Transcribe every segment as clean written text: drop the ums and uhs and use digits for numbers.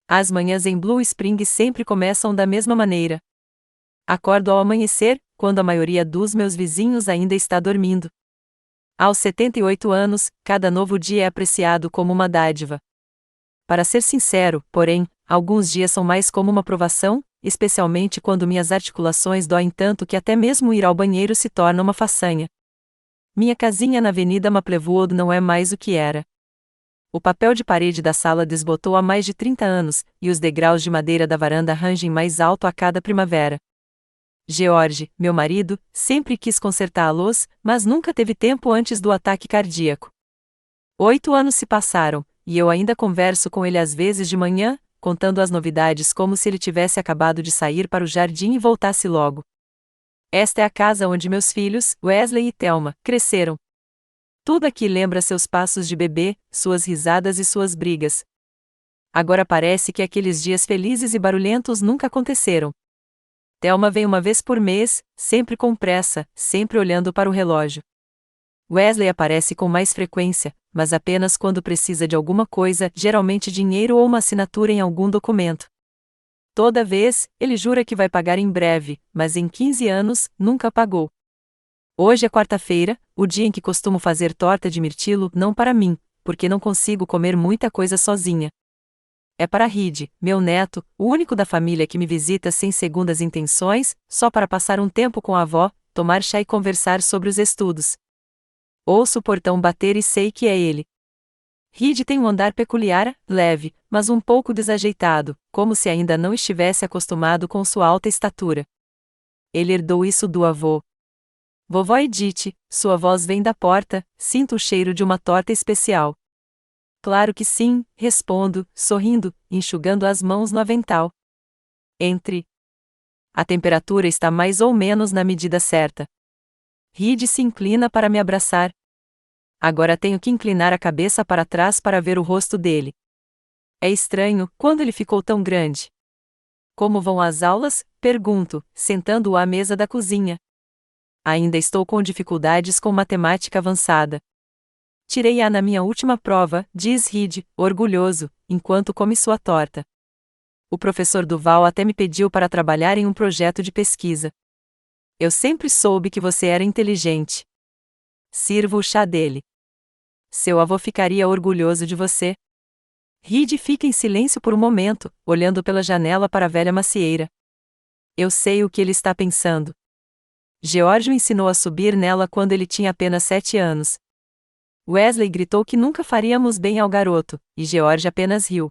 As manhãs em Blue Spring sempre começam da mesma maneira. Acordo ao amanhecer, quando a maioria dos meus vizinhos ainda está dormindo. Aos 78 anos, cada novo dia é apreciado como uma dádiva. Para ser sincero, porém, alguns dias são mais como uma provação, especialmente quando minhas articulações doem tanto que até mesmo ir ao banheiro se torna uma façanha. Minha casinha na Avenida Maplewood não é mais o que era. O papel de parede da sala desbotou há mais de 30 anos, e os degraus de madeira da varanda rangem mais alto a cada primavera. George, meu marido, sempre quis consertar a luz, mas nunca teve tempo antes do ataque cardíaco. 8 anos se passaram, e eu ainda converso com ele às vezes de manhã, contando as novidades como se ele tivesse acabado de sair para o jardim e voltasse logo. Esta é a casa onde meus filhos, Wesley e Thelma, cresceram. Tudo aqui lembra seus passos de bebê, suas risadas e suas brigas. Agora parece que aqueles dias felizes e barulhentos nunca aconteceram. Thelma vem uma vez por mês, sempre com pressa, sempre olhando para o relógio. Wesley aparece com mais frequência, mas apenas quando precisa de alguma coisa, geralmente dinheiro ou uma assinatura em algum documento. Toda vez, ele jura que vai pagar em breve, mas em 15 anos, nunca pagou. Hoje é quarta-feira, o dia em que costumo fazer torta de mirtilo, não para mim, porque não consigo comer muita coisa sozinha. É para Reed, meu neto, o único da família que me visita sem segundas intenções, só para passar um tempo com a avó, tomar chá e conversar sobre os estudos. Ouço o portão bater e sei que é ele. Reed tem um andar peculiar, leve, mas um pouco desajeitado, como se ainda não estivesse acostumado com sua alta estatura. Ele herdou isso do avô. Vovó Edith, sua voz vem da porta, sinto o cheiro de uma torta especial. Claro que sim, respondo, sorrindo, enxugando as mãos no avental. Entre. A temperatura está mais ou menos na medida certa. Reed se inclina para me abraçar. Agora tenho que inclinar a cabeça para trás para ver o rosto dele. É estranho, quando ele ficou tão grande. Como vão as aulas? Pergunto, sentando-o à mesa da cozinha. Ainda estou com dificuldades com matemática avançada. Tirei A na minha última prova, diz Reed, orgulhoso, enquanto come sua torta. O professor Duval até me pediu para trabalhar em um projeto de pesquisa. Eu sempre soube que você era inteligente. Sirvo o chá dele. Seu avô ficaria orgulhoso de você. Reed fica em silêncio por um momento, olhando pela janela para a velha macieira. Eu sei o que ele está pensando. George o ensinou a subir nela quando ele tinha apenas 7 anos. Wesley gritou que nunca faríamos bem ao garoto, e George apenas riu.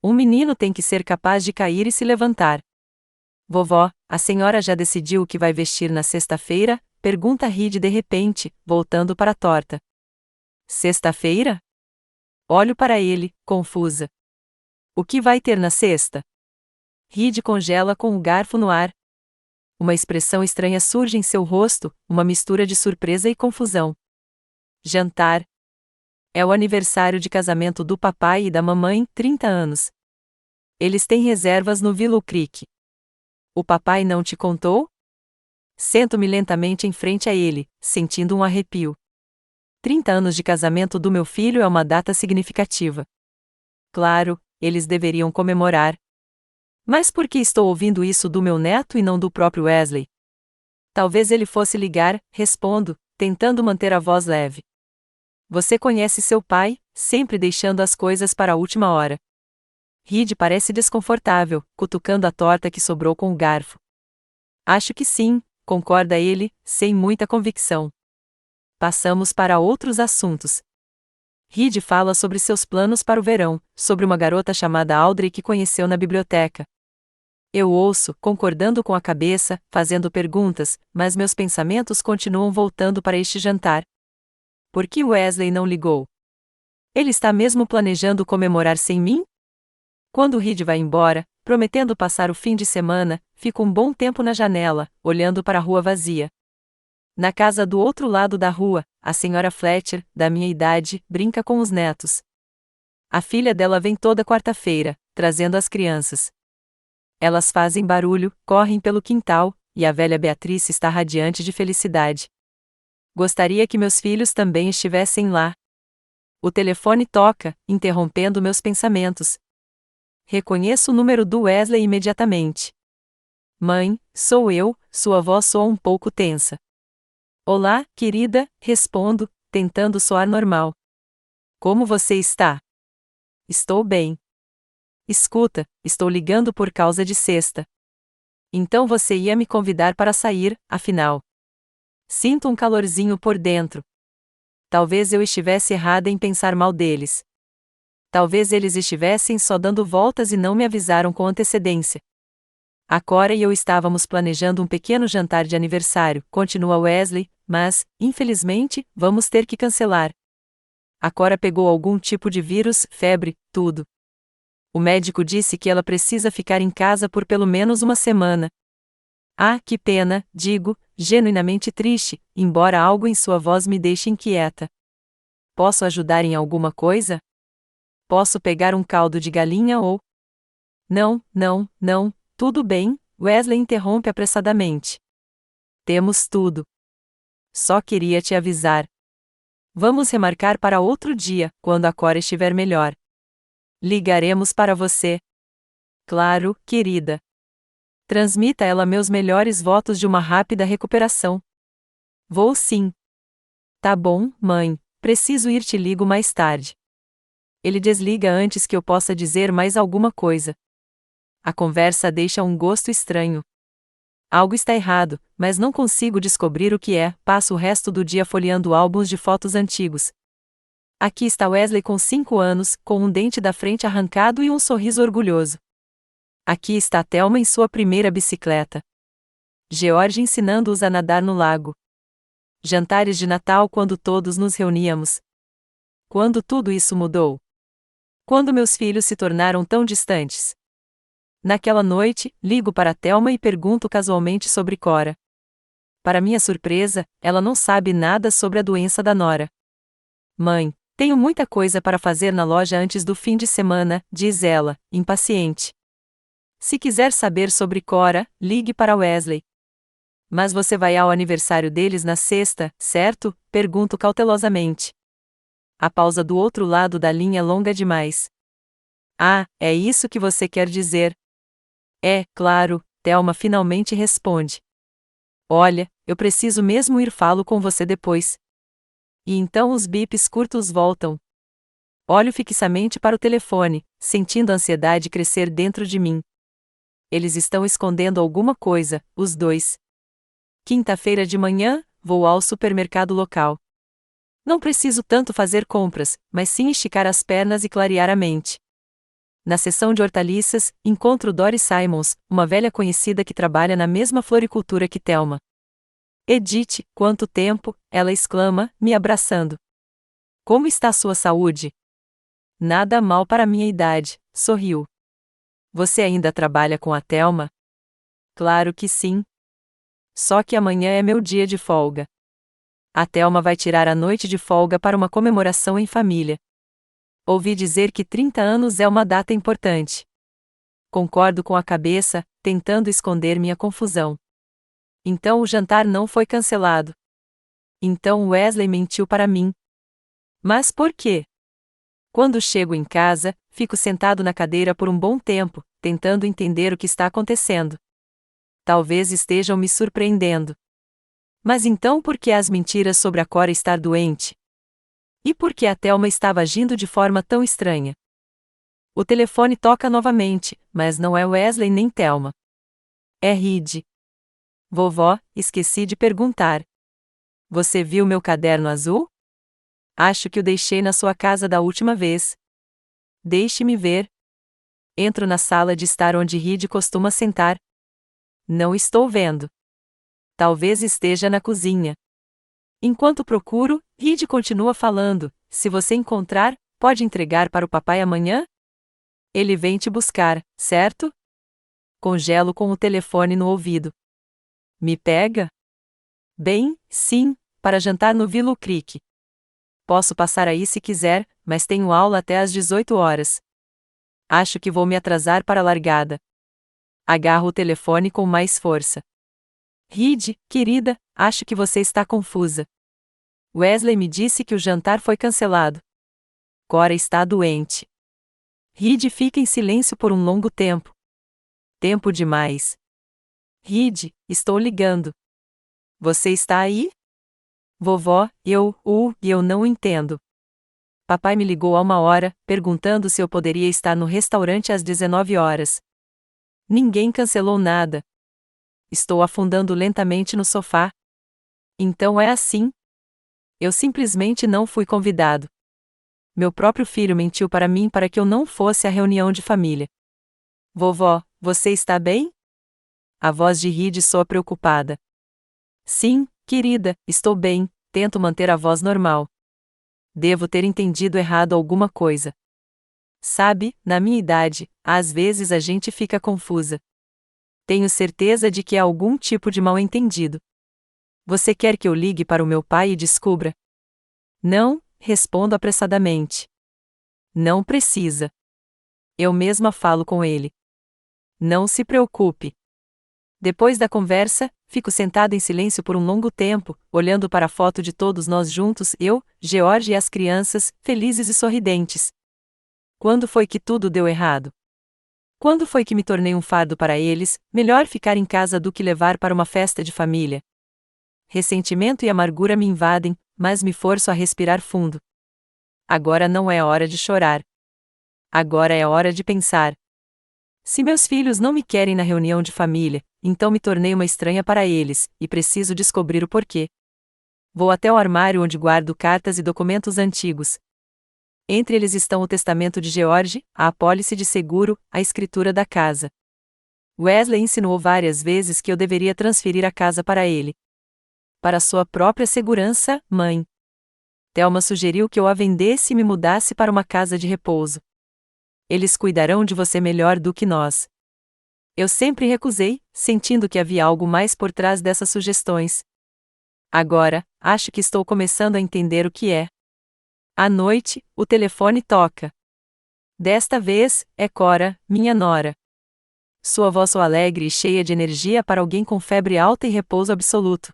Um menino tem que ser capaz de cair e se levantar. Vovó, a senhora já decidiu o que vai vestir na sexta-feira? Pergunta Reed de repente, voltando para a torta. Sexta-feira? Olho para ele, confusa. O que vai ter na sexta? Reed congela com o garfo no ar. Uma expressão estranha surge em seu rosto, uma mistura de surpresa e confusão. Jantar. É o aniversário de casamento do papai e da mamãe, 30 anos. Eles têm reservas no Willow Creek. O papai não te contou? Sento-me lentamente em frente a ele, sentindo um arrepio. 30 anos de casamento do meu filho é uma data significativa. Claro, eles deveriam comemorar. Mas por que estou ouvindo isso do meu neto e não do próprio Wesley? Talvez ele fosse ligar, respondo, tentando manter a voz leve. Você conhece seu pai, sempre deixando as coisas para a última hora. Reed parece desconfortável, cutucando a torta que sobrou com o garfo. Acho que sim, concorda ele, sem muita convicção. Passamos para outros assuntos. Reed fala sobre seus planos para o verão, sobre uma garota chamada Audrey que conheceu na biblioteca. Eu ouço, concordando com a cabeça, fazendo perguntas, mas meus pensamentos continuam voltando para este jantar. Por que Wesley não ligou? Ele está mesmo planejando comemorar sem mim? Quando Reed vai embora, prometendo passar o fim de semana, fico um bom tempo na janela, olhando para a rua vazia. Na casa do outro lado da rua, a senhora Fletcher, da minha idade, brinca com os netos. A filha dela vem toda quarta-feira, trazendo as crianças. Elas fazem barulho, correm pelo quintal, e a velha Beatriz está radiante de felicidade. Gostaria que meus filhos também estivessem lá. O telefone toca, interrompendo meus pensamentos. reconheço o número do Wesley imediatamente. Mãe, sou eu, sua voz soa um pouco tensa. Olá, querida, respondo, tentando soar normal. Como você está? Estou bem. Escuta, estou ligando por causa de sexta. Então você ia me convidar para sair, afinal. Sinto um calorzinho por dentro. Talvez eu estivesse errada em pensar mal deles. Talvez eles estivessem só dando voltas e não me avisaram com antecedência. A Cora e eu estávamos planejando um pequeno jantar de aniversário, continua Wesley, mas, infelizmente, vamos ter que cancelar. A Cora pegou algum tipo de vírus, febre, tudo. O médico disse que ela precisa ficar em casa por pelo menos uma semana. Ah, que pena, digo, genuinamente triste, embora algo em sua voz me deixe inquieta. Posso ajudar em alguma coisa? Posso pegar um caldo de galinha ou... Não, tudo bem, Wesley interrompe apressadamente. Temos tudo. Só queria te avisar. Vamos remarcar para outro dia, quando a Cora estiver melhor. Ligaremos para você. Claro, querida. Transmita a ela meus melhores votos de uma rápida recuperação. Vou sim. Tá bom, mãe, preciso ir, te ligo mais tarde. Ele desliga antes que eu possa dizer mais alguma coisa. A conversa deixa um gosto estranho. Algo está errado, mas não consigo descobrir o que é. Passo o resto do dia folheando álbuns de fotos antigos. Aqui está Wesley com 5 anos, com um dente da frente arrancado e um sorriso orgulhoso. Aqui está Thelma em sua primeira bicicleta. George ensinando-os a nadar no lago. Jantares de Natal quando todos nos reuníamos. Quando tudo isso mudou? Quando meus filhos se tornaram tão distantes? Naquela noite, ligo para Thelma e pergunto casualmente sobre Cora. Para minha surpresa, ela não sabe nada sobre a doença da nora. Mãe, tenho muita coisa para fazer na loja antes do fim de semana, diz ela, impaciente. Se quiser saber sobre Cora, ligue para Wesley. Mas você vai ao aniversário deles na sexta, certo? Pergunto cautelosamente. A pausa do outro lado da linha é longa demais. Ah, é isso que você quer dizer? É, claro, Thelma finalmente responde. Olha, eu preciso mesmo ir, falo com você depois. E então os bips curtos voltam. Olho fixamente para o telefone, sentindo a ansiedade crescer dentro de mim. Eles estão escondendo alguma coisa, os dois. Quinta-feira de manhã, vou ao supermercado local. Não preciso tanto fazer compras, mas sim esticar as pernas e clarear a mente. Na seção de hortaliças, encontro Doris Simons, uma velha conhecida que trabalha na mesma floricultura que Thelma. Edith, quanto tempo, ela exclama, me abraçando. Como está sua saúde? Nada mal para minha idade, sorriu. Você ainda trabalha com a Thelma? Claro que sim. Só que amanhã é meu dia de folga. A Thelma vai tirar a noite de folga para uma comemoração em família. Ouvi dizer que 30 anos é uma data importante. Concordo com a cabeça, tentando esconder minha confusão. Então o jantar não foi cancelado. Então Wesley mentiu para mim. Mas por quê? Quando chego em casa, fico sentado na cadeira por um bom tempo, tentando entender o que está acontecendo. Talvez estejam me surpreendendo. Mas então por que as mentiras sobre a Cora estar doente? E por que a Thelma estava agindo de forma tão estranha? O telefone toca novamente, mas não é Wesley nem Thelma. É Reed. Vovó, esqueci de perguntar. Você viu meu caderno azul? Acho que o deixei na sua casa da última vez. Deixe-me ver. Entro na sala de estar onde Reed costuma sentar. Não estou vendo. Talvez esteja na cozinha. Enquanto procuro, Reed continua falando. Se você encontrar, pode entregar para o papai amanhã? Ele vem te buscar, certo? Congelo com o telefone no ouvido. Me pega? Bem, sim, para jantar no Willow Creek. Posso passar aí se quiser, mas tenho aula até às 18 horas. Acho que vou me atrasar para a largada. Agarro o telefone com mais força. Reed, querida, acho que você está confusa. Wesley me disse que o jantar foi cancelado. Cora está doente. Reed fica em silêncio por um longo tempo. Tempo demais. Reed, estou ligando. Você está aí? Vovó, eu não entendo. Papai me ligou há 1 hora, perguntando se eu poderia estar no restaurante às 19 horas. Ninguém cancelou nada. Estou afundando lentamente no sofá. Então é assim. Eu simplesmente não fui convidado. Meu próprio filho mentiu para mim para que eu não fosse à reunião de família. Vovó, você está bem? A voz de Reed soa preocupada. Sim, querida, estou bem, tento manter a voz normal. Devo ter entendido errado alguma coisa. Sabe, na minha idade, às vezes a gente fica confusa. Tenho certeza de que é algum tipo de mal-entendido. Você quer que eu ligue para o meu pai e descubra? Não, respondo apressadamente. Não precisa. Eu mesma falo com ele. Não se preocupe. Depois da conversa, fico sentada em silêncio por um longo tempo, olhando para a foto de todos nós juntos, eu, George e as crianças, felizes e sorridentes. Quando foi que tudo deu errado? Quando foi que me tornei um fardo para eles? Melhor ficar em casa do que levar para uma festa de família. Ressentimento e amargura me invadem, mas me forço a respirar fundo. Agora não é hora de chorar. Agora é hora de pensar. Se meus filhos não me querem na reunião de família, então me tornei uma estranha para eles, e preciso descobrir o porquê. Vou até o armário onde guardo cartas e documentos antigos. Entre eles estão o testamento de George, a apólice de seguro, a escritura da casa. Wesley insinuou várias vezes que eu deveria transferir a casa para ele. Para sua própria segurança, mãe. Thelma sugeriu que eu a vendesse e me mudasse para uma casa de repouso. Eles cuidarão de você melhor do que nós. Eu sempre recusei, sentindo que havia algo mais por trás dessas sugestões. Agora, acho que estou começando a entender o que é. À noite, o telefone toca. Desta vez, é Cora, minha nora. Sua voz soa alegre e cheia de energia para alguém com febre alta e repouso absoluto.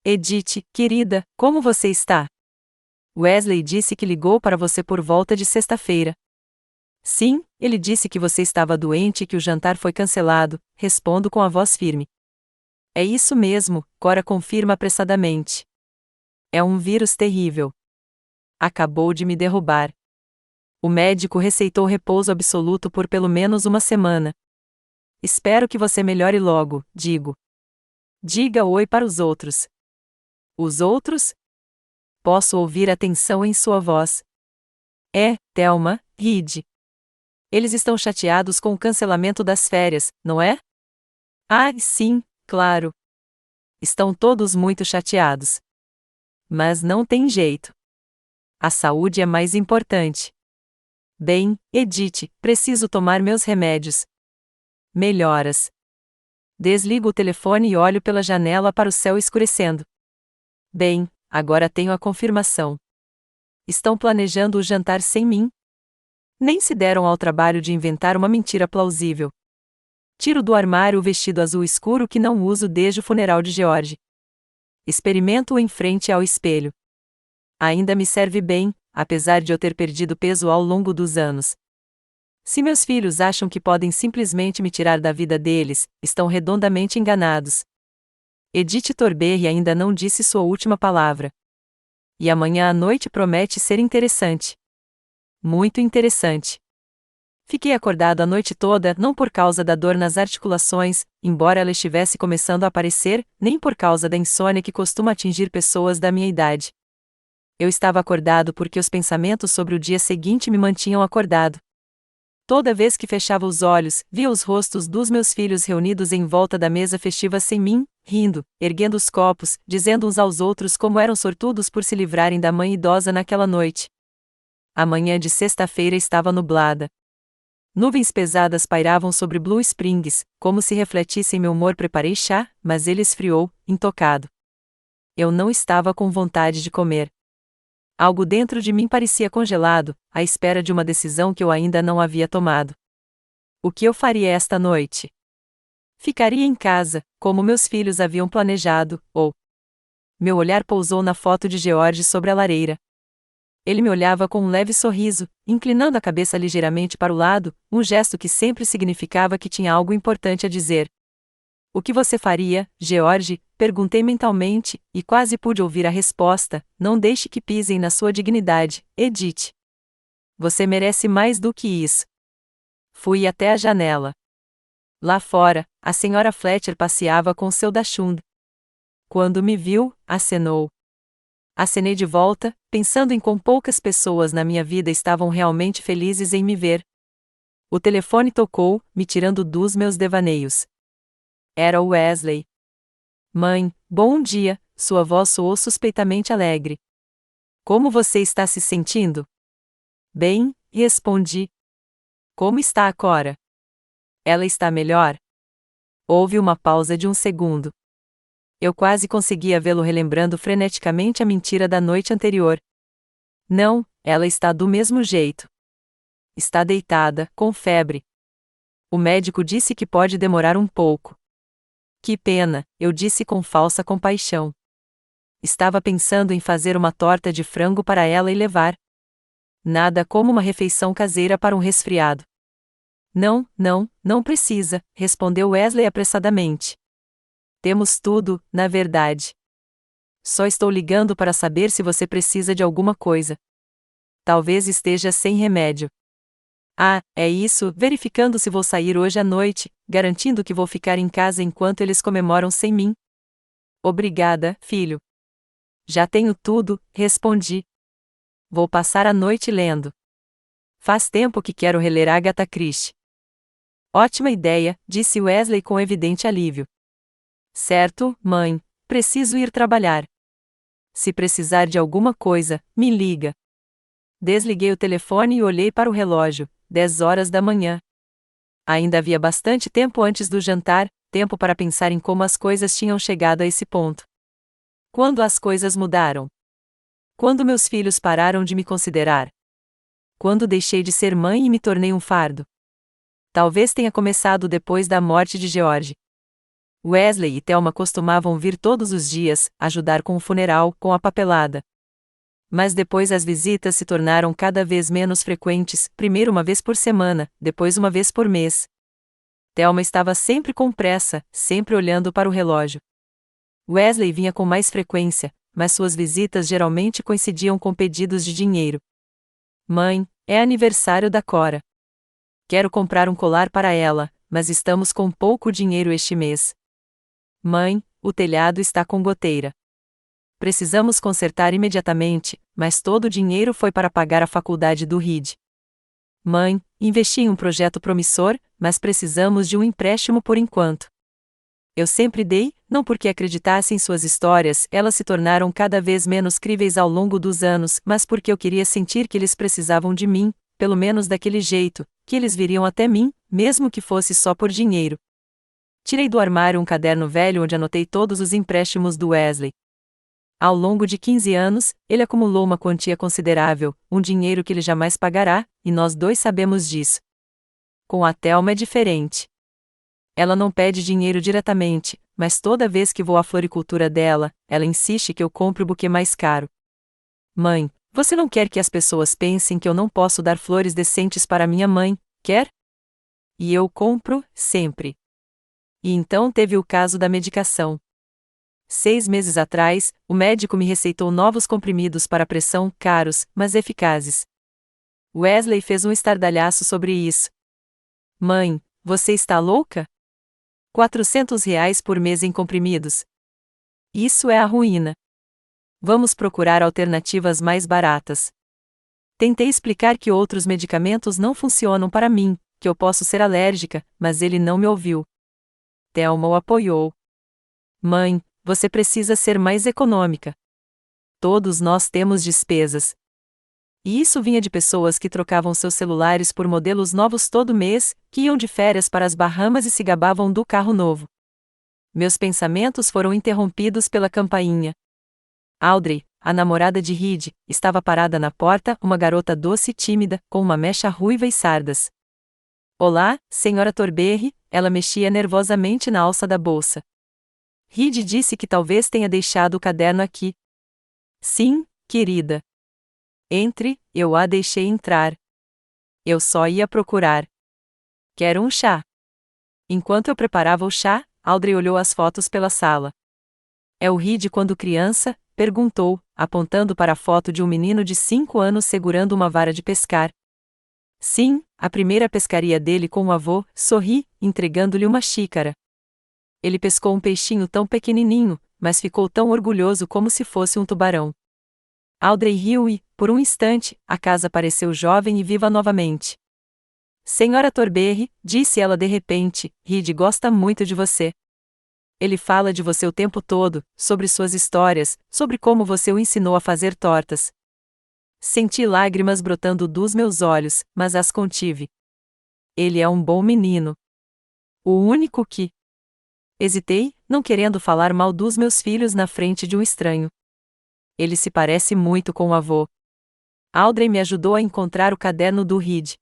Edith, querida, como você está? Wesley disse que ligou para você por volta de sexta-feira. Sim, ele disse que você estava doente e que o jantar foi cancelado, respondo com a voz firme. É isso mesmo, Cora confirma apressadamente. É um vírus terrível. Acabou de me derrubar. O médico receitou repouso absoluto por pelo menos 1 semana. Espero que você melhore logo, digo. Diga oi para os outros. Os outros? Posso ouvir a tensão em sua voz. É, Thelma, Reed. Eles estão chateados com o cancelamento das férias, não é? Ah, sim, claro. Estão todos muito chateados. Mas não tem jeito. A saúde é mais importante. Bem, Edith, preciso tomar meus remédios. Melhoras. Desligo o telefone e olho pela janela para o céu escurecendo. Bem, agora tenho a confirmação. Estão planejando o jantar sem mim? Nem se deram ao trabalho de inventar uma mentira plausível. Tiro do armário o vestido azul escuro que não uso desde o funeral de George. Experimento-o em frente ao espelho. Ainda me serve bem, apesar de eu ter perdido peso ao longo dos anos. Se meus filhos acham que podem simplesmente me tirar da vida deles, estão redondamente enganados. Edith Torberry ainda não disse sua última palavra. E amanhã à noite promete ser interessante. Muito interessante. Fiquei acordado a noite toda não por causa da dor nas articulações, embora ela estivesse começando a aparecer, nem por causa da insônia que costuma atingir pessoas da minha idade. Eu estava acordado porque os pensamentos sobre o dia seguinte me mantinham acordado. Toda vez que fechava os olhos, via os rostos dos meus filhos reunidos em volta da mesa festiva sem mim, rindo, erguendo os copos, dizendo uns aos outros como eram sortudos por se livrarem da mãe idosa naquela noite. A manhã de sexta-feira estava nublada. Nuvens pesadas pairavam sobre Blue Springs, como se refletissem meu humor. Preparei chá, mas ele esfriou, intocado. Eu não estava com vontade de comer. Algo dentro de mim parecia congelado, à espera de uma decisão que eu ainda não havia tomado. O que eu faria esta noite? Ficaria em casa, como meus filhos haviam planejado, ou... Meu olhar pousou na foto de George sobre a lareira. Ele me olhava com um leve sorriso, inclinando a cabeça ligeiramente para o lado, um gesto que sempre significava que tinha algo importante a dizer. O que você faria, George? Perguntei mentalmente, e quase pude ouvir a resposta: não deixe que pisem na sua dignidade, Edith. Você merece mais do que isso. Fui até a janela. Lá fora, a senhora Fletcher passeava com seu Dachshund. Quando me viu, acenou. Acenei de volta, pensando em quão poucas pessoas na minha vida estavam realmente felizes em me ver. O telefone tocou, me tirando dos meus devaneios. Era o Wesley. Mãe, bom dia, sua voz soou suspeitamente alegre. Como você está se sentindo? Bem, respondi. Como está a Cora? Ela está melhor? Houve uma pausa de um segundo. Eu quase conseguia vê-lo relembrando freneticamente a mentira da noite anterior. Não, ela está do mesmo jeito. Está deitada, com febre. O médico disse que pode demorar um pouco. Que pena, eu disse com falsa compaixão. Estava pensando em fazer uma torta de frango para ela e levar. Nada como uma refeição caseira para um resfriado. Não, não precisa, respondeu Wesley apressadamente. Temos tudo, na verdade. Só estou ligando para saber se você precisa de alguma coisa. Talvez esteja sem remédio. Ah, é isso, verificando se vou sair hoje à noite, garantindo que vou ficar em casa enquanto eles comemoram sem mim. Obrigada, filho. Já tenho tudo, respondi. Vou passar a noite lendo. Faz tempo que quero reler Agatha Christie. Ótima ideia, disse Wesley com evidente alívio. Certo, mãe, preciso ir trabalhar. Se precisar de alguma coisa, me liga. Desliguei o telefone e olhei para o relógio, 10 horas da manhã. Ainda havia bastante tempo antes do jantar, tempo para pensar em como as coisas tinham chegado a esse ponto. Quando as coisas mudaram? Quando meus filhos pararam de me considerar? Quando deixei de ser mãe e me tornei um fardo? Talvez tenha começado depois da morte de George. Wesley e Thelma costumavam vir todos os dias, ajudar com o funeral, com a papelada. Mas depois as visitas se tornaram cada vez menos frequentes, primeiro uma vez por semana, depois uma vez por mês. Thelma estava sempre com pressa, sempre olhando para o relógio. Wesley vinha com mais frequência, mas suas visitas geralmente coincidiam com pedidos de dinheiro. Mãe, é aniversário da Cora. Quero comprar um colar para ela, mas estamos com pouco dinheiro este mês. Mãe, o telhado está com goteira. Precisamos consertar imediatamente, mas todo o dinheiro foi para pagar a faculdade do Reed. Mãe, investi em um projeto promissor, mas precisamos de um empréstimo por enquanto. Eu sempre dei, não porque acreditasse em suas histórias, elas se tornaram cada vez menos críveis ao longo dos anos, mas porque eu queria sentir que eles precisavam de mim, pelo menos daquele jeito, que eles viriam até mim, mesmo que fosse só por dinheiro. Tirei do armário um caderno velho onde anotei todos os empréstimos do Wesley. Ao longo de 15 anos, ele acumulou uma quantia considerável, um dinheiro que ele jamais pagará, e nós dois sabemos disso. Com a Thelma é diferente. Ela não pede dinheiro diretamente, mas toda vez que vou à floricultura dela, ela insiste que eu compre o buquê mais caro. Mãe, você não quer que as pessoas pensem que eu não posso dar flores decentes para minha mãe, quer? E eu compro, sempre. E então teve o caso da medicação. 6 meses atrás, o médico me receitou novos comprimidos para pressão, caros, mas eficazes. Wesley fez um estardalhaço sobre isso. Mãe, você está louca? R$ 400 por mês em comprimidos. Isso é a ruína. Vamos procurar alternativas mais baratas. Tentei explicar que outros medicamentos não funcionam para mim, que eu posso ser alérgica, mas ele não me ouviu. Thelma o apoiou. Mãe, você precisa ser mais econômica. Todos nós temos despesas. E isso vinha de pessoas que trocavam seus celulares por modelos novos todo mês, que iam de férias para as Bahamas e se gabavam do carro novo. Meus pensamentos foram interrompidos pela campainha. Audrey, a namorada de Reed, estava parada na porta, uma garota doce e tímida, com uma mecha ruiva e sardas. Olá, senhora Thornberry, ela mexia nervosamente na alça da bolsa. Reed disse que talvez tenha deixado o caderno aqui. Sim, querida. Entre, eu a deixei entrar. Eu só ia procurar. Quero um chá. Enquanto eu preparava o chá, Audrey olhou as fotos pela sala. É o Reed quando criança? Perguntou, apontando para a foto de um menino de 5 anos segurando uma vara de pescar. Sim, a primeira pescaria dele com o avô, sorri, entregando-lhe uma xícara. Ele pescou um peixinho tão pequenininho, mas ficou tão orgulhoso como se fosse um tubarão. Audrey riu e, por um instante, a casa pareceu jovem e viva novamente. Senhora Thornberry, disse ela de repente, Reed gosta muito de você. Ele fala de você o tempo todo, sobre suas histórias, sobre como você o ensinou a fazer tortas. Senti lágrimas brotando dos meus olhos, mas as contive. Ele é um bom menino. O único que... Hesitei, não querendo falar mal dos meus filhos na frente de um estranho. Ele se parece muito com o avô. Audrey me ajudou a encontrar o caderno do Reed.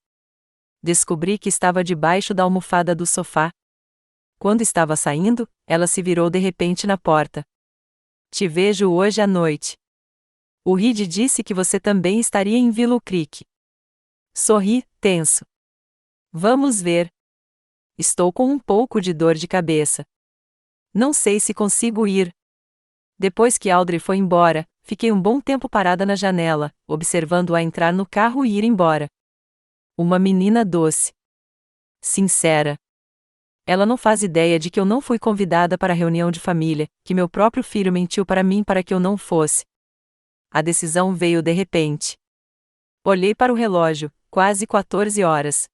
Descobri que estava debaixo da almofada do sofá. Quando estava saindo, ela se virou de repente na porta. Te vejo hoje à noite. O Reed disse que você também estaria em Willow Creek. Sorri, tenso. Vamos ver. Estou com um pouco de dor de cabeça. Não sei se consigo ir. Depois que Audrey foi embora, fiquei um bom tempo parada na janela, observando-a entrar no carro e ir embora. Uma menina doce. Sincera. Ela não faz ideia de que eu não fui convidada para a reunião de família, que meu próprio filho mentiu para mim para que eu não fosse. A decisão veio de repente. Olhei para o relógio, quase 14 horas.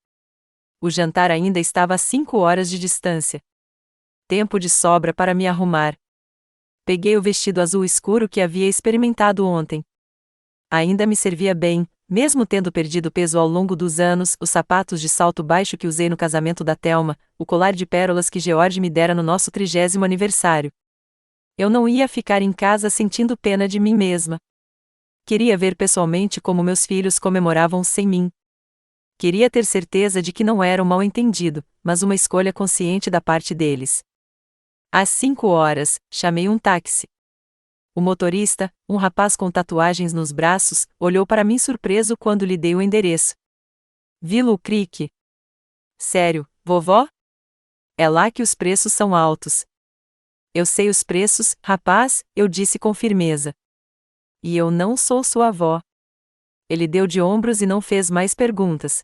O jantar ainda estava a 5 horas de distância. Tempo de sobra para me arrumar. Peguei o vestido azul escuro que havia experimentado ontem. Ainda me servia bem, mesmo tendo perdido peso ao longo dos anos, os sapatos de salto baixo que usei no casamento da Thelma, o colar de pérolas que George me dera no nosso 30º aniversário. Eu não ia ficar em casa sentindo pena de mim mesma. Queria ver pessoalmente como meus filhos comemoravam sem mim. Queria ter certeza de que não era um mal-entendido, mas uma escolha consciente da parte deles. Às 5 horas, chamei um táxi. O motorista, um rapaz com tatuagens nos braços, olhou para mim surpreso quando lhe dei o endereço. Willow Creek. Sério, vovó? É lá que os preços são altos. Eu sei os preços, rapaz, eu disse com firmeza. E eu não sou sua avó. Ele deu de ombros e não fez mais perguntas.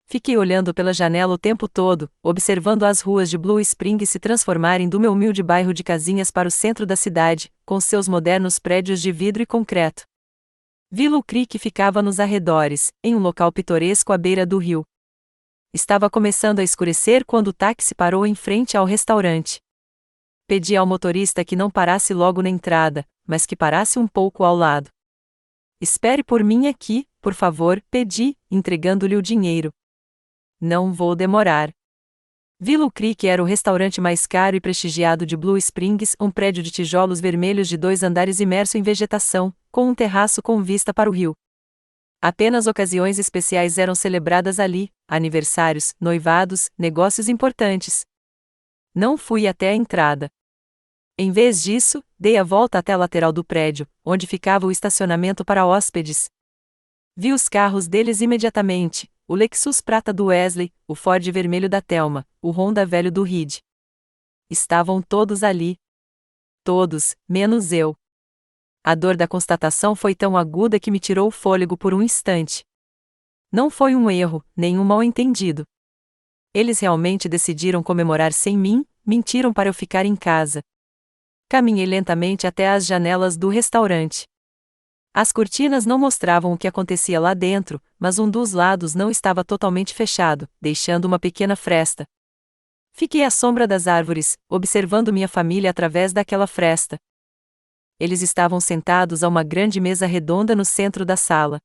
Fiquei olhando pela janela o tempo todo, observando as ruas de Blue Spring se transformarem do meu humilde bairro de casinhas para o centro da cidade, com seus modernos prédios de vidro e concreto. Willow Creek ficava nos arredores, em um local pitoresco à beira do rio. Estava começando a escurecer quando o táxi parou em frente ao restaurante. Pedi ao motorista que não parasse logo na entrada, mas que parasse um pouco ao lado. Espere por mim aqui, por favor, pedi, entregando-lhe o dinheiro. Não vou demorar. Willow Creek era o restaurante mais caro e prestigiado de Blue Springs, um prédio de tijolos vermelhos de 2 andares imerso em vegetação, com um terraço com vista para o rio. Apenas ocasiões especiais eram celebradas ali, aniversários, noivados, negócios importantes. Não fui até a entrada. Em vez disso, dei a volta até a lateral do prédio, onde ficava o estacionamento para hóspedes. Vi os carros deles imediatamente, o Lexus prata do Wesley, o Ford vermelho da Thelma, o Honda velho do Reed. Estavam todos ali. Todos, menos eu. A dor da constatação foi tão aguda que me tirou o fôlego por um instante. Não foi um erro, nem um mal-entendido. Eles realmente decidiram comemorar sem mim, mentiram para eu ficar em casa. Caminhei lentamente até as janelas do restaurante. As cortinas não mostravam o que acontecia lá dentro, mas um dos lados não estava totalmente fechado, deixando uma pequena fresta. Fiquei à sombra das árvores, observando minha família através daquela fresta. Eles estavam sentados a uma grande mesa redonda no centro da sala.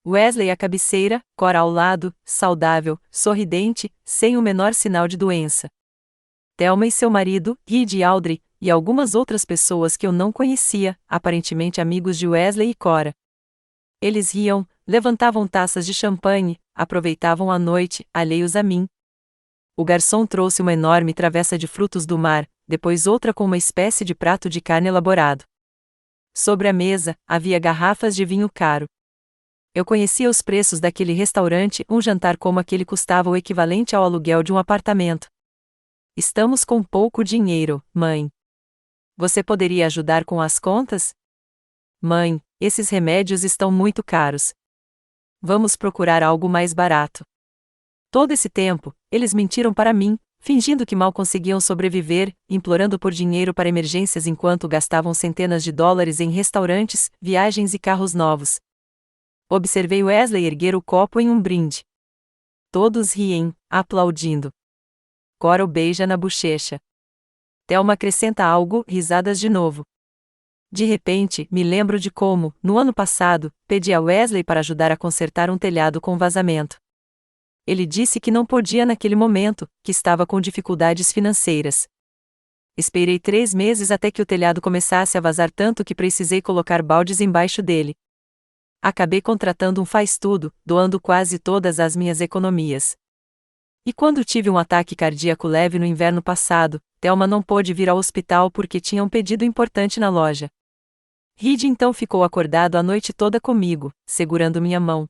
Wesley à cabeceira, Cora ao lado, saudável, sorridente, sem o menor sinal de doença. Thelma e seu marido, Reed e Audrey, e algumas outras pessoas que eu não conhecia, aparentemente amigos de Wesley e Cora. Eles riam, levantavam taças de champanhe, aproveitavam a noite, alheios a mim. O garçom trouxe uma enorme travessa de frutos do mar, depois outra com uma espécie de prato de carne elaborado. Sobre a mesa, havia garrafas de vinho caro. Eu conhecia os preços daquele restaurante, um jantar como aquele custava o equivalente ao aluguel de um apartamento. Estamos com pouco dinheiro, mãe. Você poderia ajudar com as contas? Mãe, esses remédios estão muito caros. Vamos procurar algo mais barato. Todo esse tempo, eles mentiram para mim, fingindo que mal conseguiam sobreviver, implorando por dinheiro para emergências enquanto gastavam centenas de dólares em restaurantes, viagens e carros novos. Observei Wesley erguer o copo em um brinde. Todos riem, aplaudindo. Cora o beija na bochecha. Thelma acrescenta algo, risadas de novo. De repente, me lembro de como, no ano passado, pedi a Wesley para ajudar a consertar um telhado com vazamento. Ele disse que não podia naquele momento, que estava com dificuldades financeiras. Esperei 3 meses até que o telhado começasse a vazar tanto que precisei colocar baldes embaixo dele. Acabei contratando um faz-tudo, doando quase todas as minhas economias. E quando tive um ataque cardíaco leve no inverno passado, Thelma não pôde vir ao hospital porque tinha um pedido importante na loja. Reed então ficou acordado a noite toda comigo, segurando minha mão.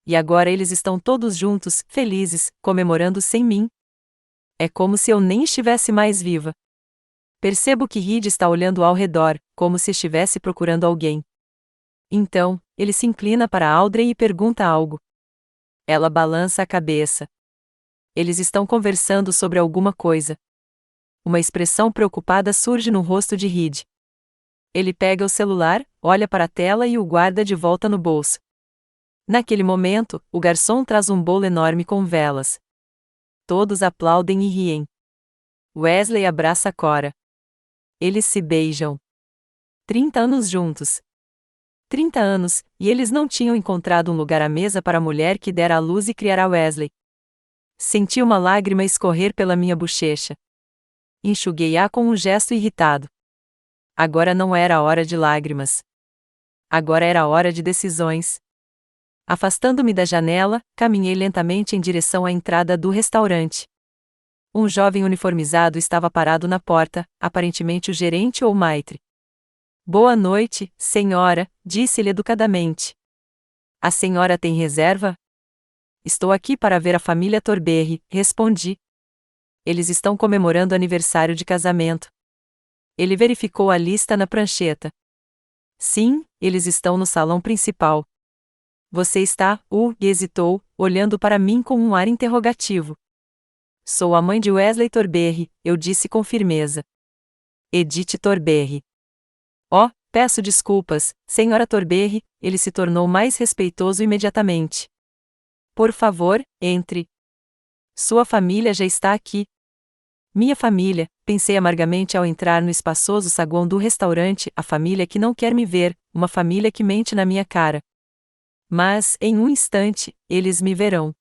E agora eles estão todos juntos, felizes, comemorando sem mim. É como se eu nem estivesse mais viva. Percebo que Reed está olhando ao redor, como se estivesse procurando alguém. Então, ele se inclina para Audrey e pergunta algo. Ela balança a cabeça. Eles estão conversando sobre alguma coisa. Uma expressão preocupada surge no rosto de Reed. Ele pega o celular, olha para a tela e o guarda de volta no bolso. Naquele momento, o garçom traz um bolo enorme com velas. Todos aplaudem e riem. Wesley abraça Cora. Eles se beijam. 30 anos juntos. 30 anos, e eles não tinham encontrado um lugar à mesa para a mulher que dera à luz e criara Wesley. Senti uma lágrima escorrer pela minha bochecha. Enxuguei-a com um gesto irritado. Agora não era a hora de lágrimas. Agora era a hora de decisões. Afastando-me da janela, caminhei lentamente em direção à entrada do restaurante. Um jovem uniformizado estava parado na porta, aparentemente o gerente ou maitre. Boa noite, senhora, disse-lhe educadamente. A senhora tem reserva? Estou aqui para ver a família Torberry, respondi. Eles estão comemorando aniversário de casamento. Ele verificou a lista na prancheta. Sim, eles estão no salão principal. Você está, hesitou, olhando para mim com um ar interrogativo. Sou a mãe de Wesley Torberry, eu disse com firmeza. Edith Torberry. Oh, peço desculpas, senhora Torberry, ele se tornou mais respeitoso imediatamente. Por favor, entre. Sua família já está aqui. Minha família, pensei amargamente ao entrar no espaçoso saguão do restaurante, a família que não quer me ver, uma família que mente na minha cara. Mas, em um instante, eles me verão.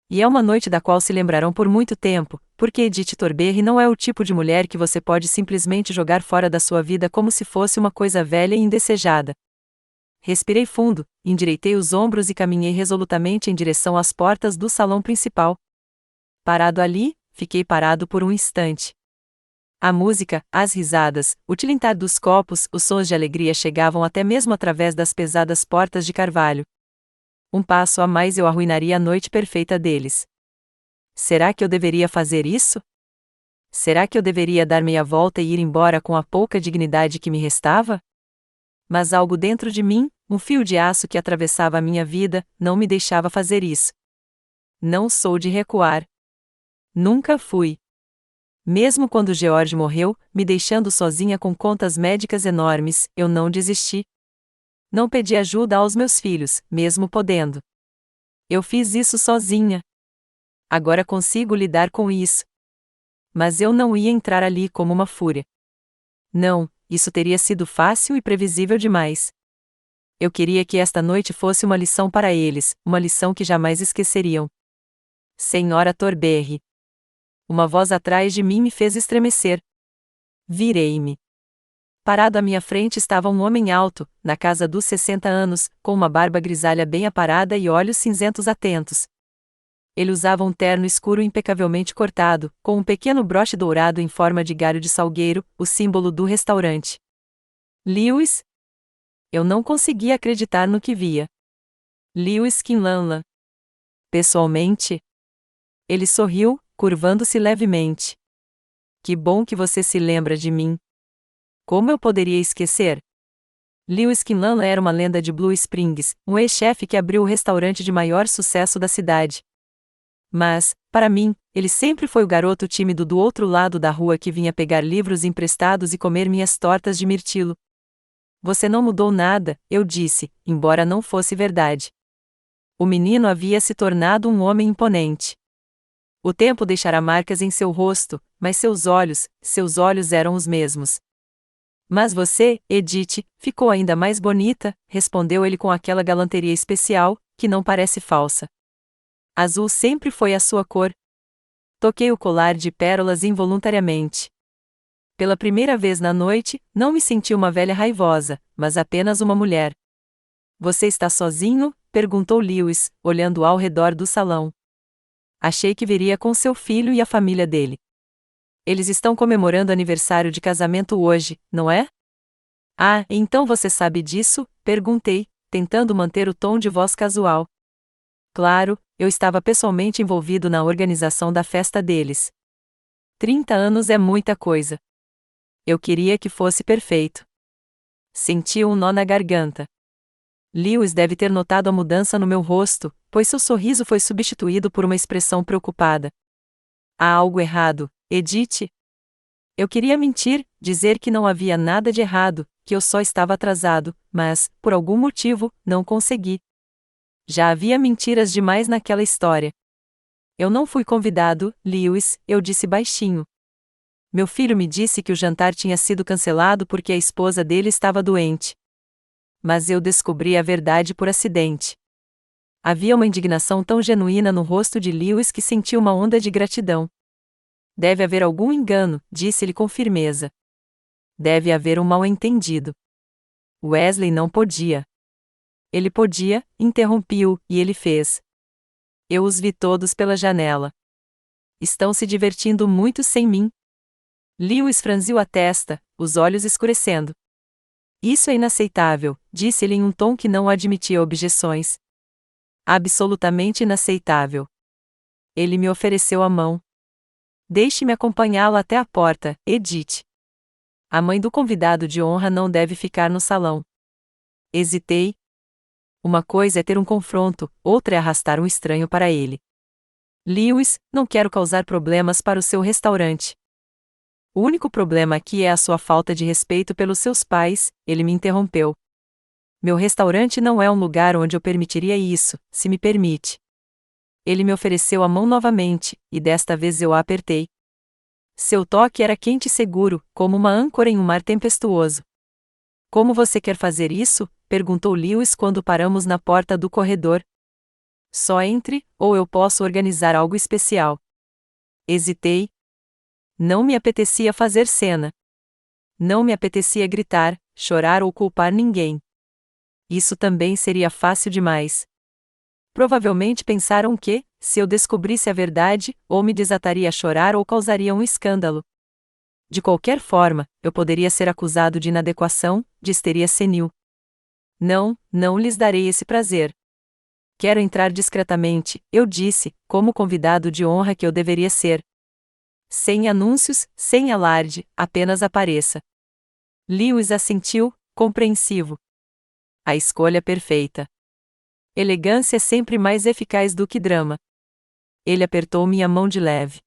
E é uma noite da qual se lembrarão por muito tempo, porque Edith Torberry não é o tipo de mulher que você pode simplesmente jogar fora da sua vida como se fosse uma coisa velha e indesejada. Respirei fundo, endireitei os ombros e caminhei resolutamente em direção às portas do salão principal. Parado ali, fiquei parado por um instante. A música, as risadas, o tilintar dos copos, os sons de alegria chegavam até mesmo através das pesadas portas de carvalho. Um passo a mais eu arruinaria a noite perfeita deles. Será que eu deveria fazer isso? Será que eu deveria dar meia volta e ir embora com a pouca dignidade que me restava? Mas algo dentro de mim, um fio de aço que atravessava a minha vida, não me deixava fazer isso. Não sou de recuar. Nunca fui. Mesmo quando George morreu, me deixando sozinha com contas médicas enormes, eu não desisti. Não pedi ajuda aos meus filhos, mesmo podendo. Eu fiz isso sozinha. Agora consigo lidar com isso. Mas eu não ia entrar ali como uma fúria. Não, isso teria sido fácil e previsível demais. Eu queria que esta noite fosse uma lição para eles, uma lição que jamais esqueceriam. Senhora Torberry. Uma voz atrás de mim me fez estremecer. Virei-me. Parado à minha frente estava um homem alto, na casa dos 60 anos, com uma barba grisalha bem aparada e olhos cinzentos atentos. Ele usava um terno escuro impecavelmente cortado, com um pequeno broche dourado em forma de galho de salgueiro, o símbolo do restaurante. Lewis? Eu não conseguia acreditar no que via. Lewis Kinlanla. Pessoalmente? Ele sorriu, curvando-se levemente. Que bom que você se lembra de mim. Como eu poderia esquecer? Lewis Kinlanla era uma lenda de Blue Springs, um ex-chefe que abriu o restaurante de maior sucesso da cidade. Mas, para mim, ele sempre foi o garoto tímido do outro lado da rua que vinha pegar livros emprestados e comer minhas tortas de mirtilo. Você não mudou nada, eu disse, embora não fosse verdade. O menino havia se tornado um homem imponente. O tempo deixará marcas em seu rosto, mas seus olhos eram os mesmos. Mas você, Edith, ficou ainda mais bonita, respondeu ele com aquela galanteria especial, que não parece falsa. Azul sempre foi a sua cor. Toquei o colar de pérolas involuntariamente. Pela primeira vez na noite, não me senti uma velha raivosa, mas apenas uma mulher. Você está sozinho? Perguntou Lewis, olhando ao redor do salão. Achei que viria com seu filho e a família dele. Eles estão comemorando aniversário de casamento hoje, não é? Ah, então você sabe disso? Perguntei, tentando manter o tom de voz casual. Claro, eu estava pessoalmente envolvido na organização da festa deles. 30 anos é muita coisa. Eu queria que fosse perfeito. Senti um nó na garganta. Lewis deve ter notado a mudança no meu rosto, pois seu sorriso foi substituído por uma expressão preocupada. Há algo errado, Edith? Eu queria mentir, dizer que não havia nada de errado, que eu só estava atrasado, mas, por algum motivo, não consegui. Já havia mentiras demais naquela história. Eu não fui convidado, Lewis, eu disse baixinho. Meu filho me disse que o jantar tinha sido cancelado porque a esposa dele estava doente. Mas eu descobri a verdade por acidente. Havia uma indignação tão genuína no rosto de Lewis que senti uma onda de gratidão. Deve haver algum engano, disse-ele com firmeza. Deve haver um mal-entendido. Wesley não podia. Ele podia, interrompi-o, e ele fez. Eu os vi todos pela janela. Estão se divertindo muito sem mim. Lewis franziu a testa, os olhos escurecendo. Isso é inaceitável, disse-ele em um tom que não admitia objeções. Absolutamente inaceitável. Ele me ofereceu a mão. Deixe-me acompanhá-lo até a porta, Edith. A mãe do convidado de honra não deve ficar no salão. Hesitei. Uma coisa é ter um confronto, outra é arrastar um estranho para ele. Lewis, não quero causar problemas para o seu restaurante. O único problema aqui é a sua falta de respeito pelos seus pais, ele me interrompeu. Meu restaurante não é um lugar onde eu permitiria isso, se me permite. Ele me ofereceu a mão novamente, e desta vez eu a apertei. Seu toque era quente e seguro, como uma âncora em um mar tempestuoso. Como você quer fazer isso? Perguntou Lewis quando paramos na porta do corredor. Só entre, ou eu posso organizar algo especial. Hesitei. Não me apetecia fazer cena. Não me apetecia gritar, chorar ou culpar ninguém. Isso também seria fácil demais. Provavelmente pensaram que, se eu descobrisse a verdade, ou me desataria a chorar ou causaria um escândalo. De qualquer forma, eu poderia ser acusado de inadequação, de histeria senil. Não lhes darei esse prazer. Quero entrar discretamente, eu disse, como convidado de honra que eu deveria ser. Sem anúncios, sem alarde, apenas apareça. Lewis assentiu, compreensivo. A escolha perfeita. Elegância é sempre mais eficaz do que drama. Ele apertou minha mão de leve.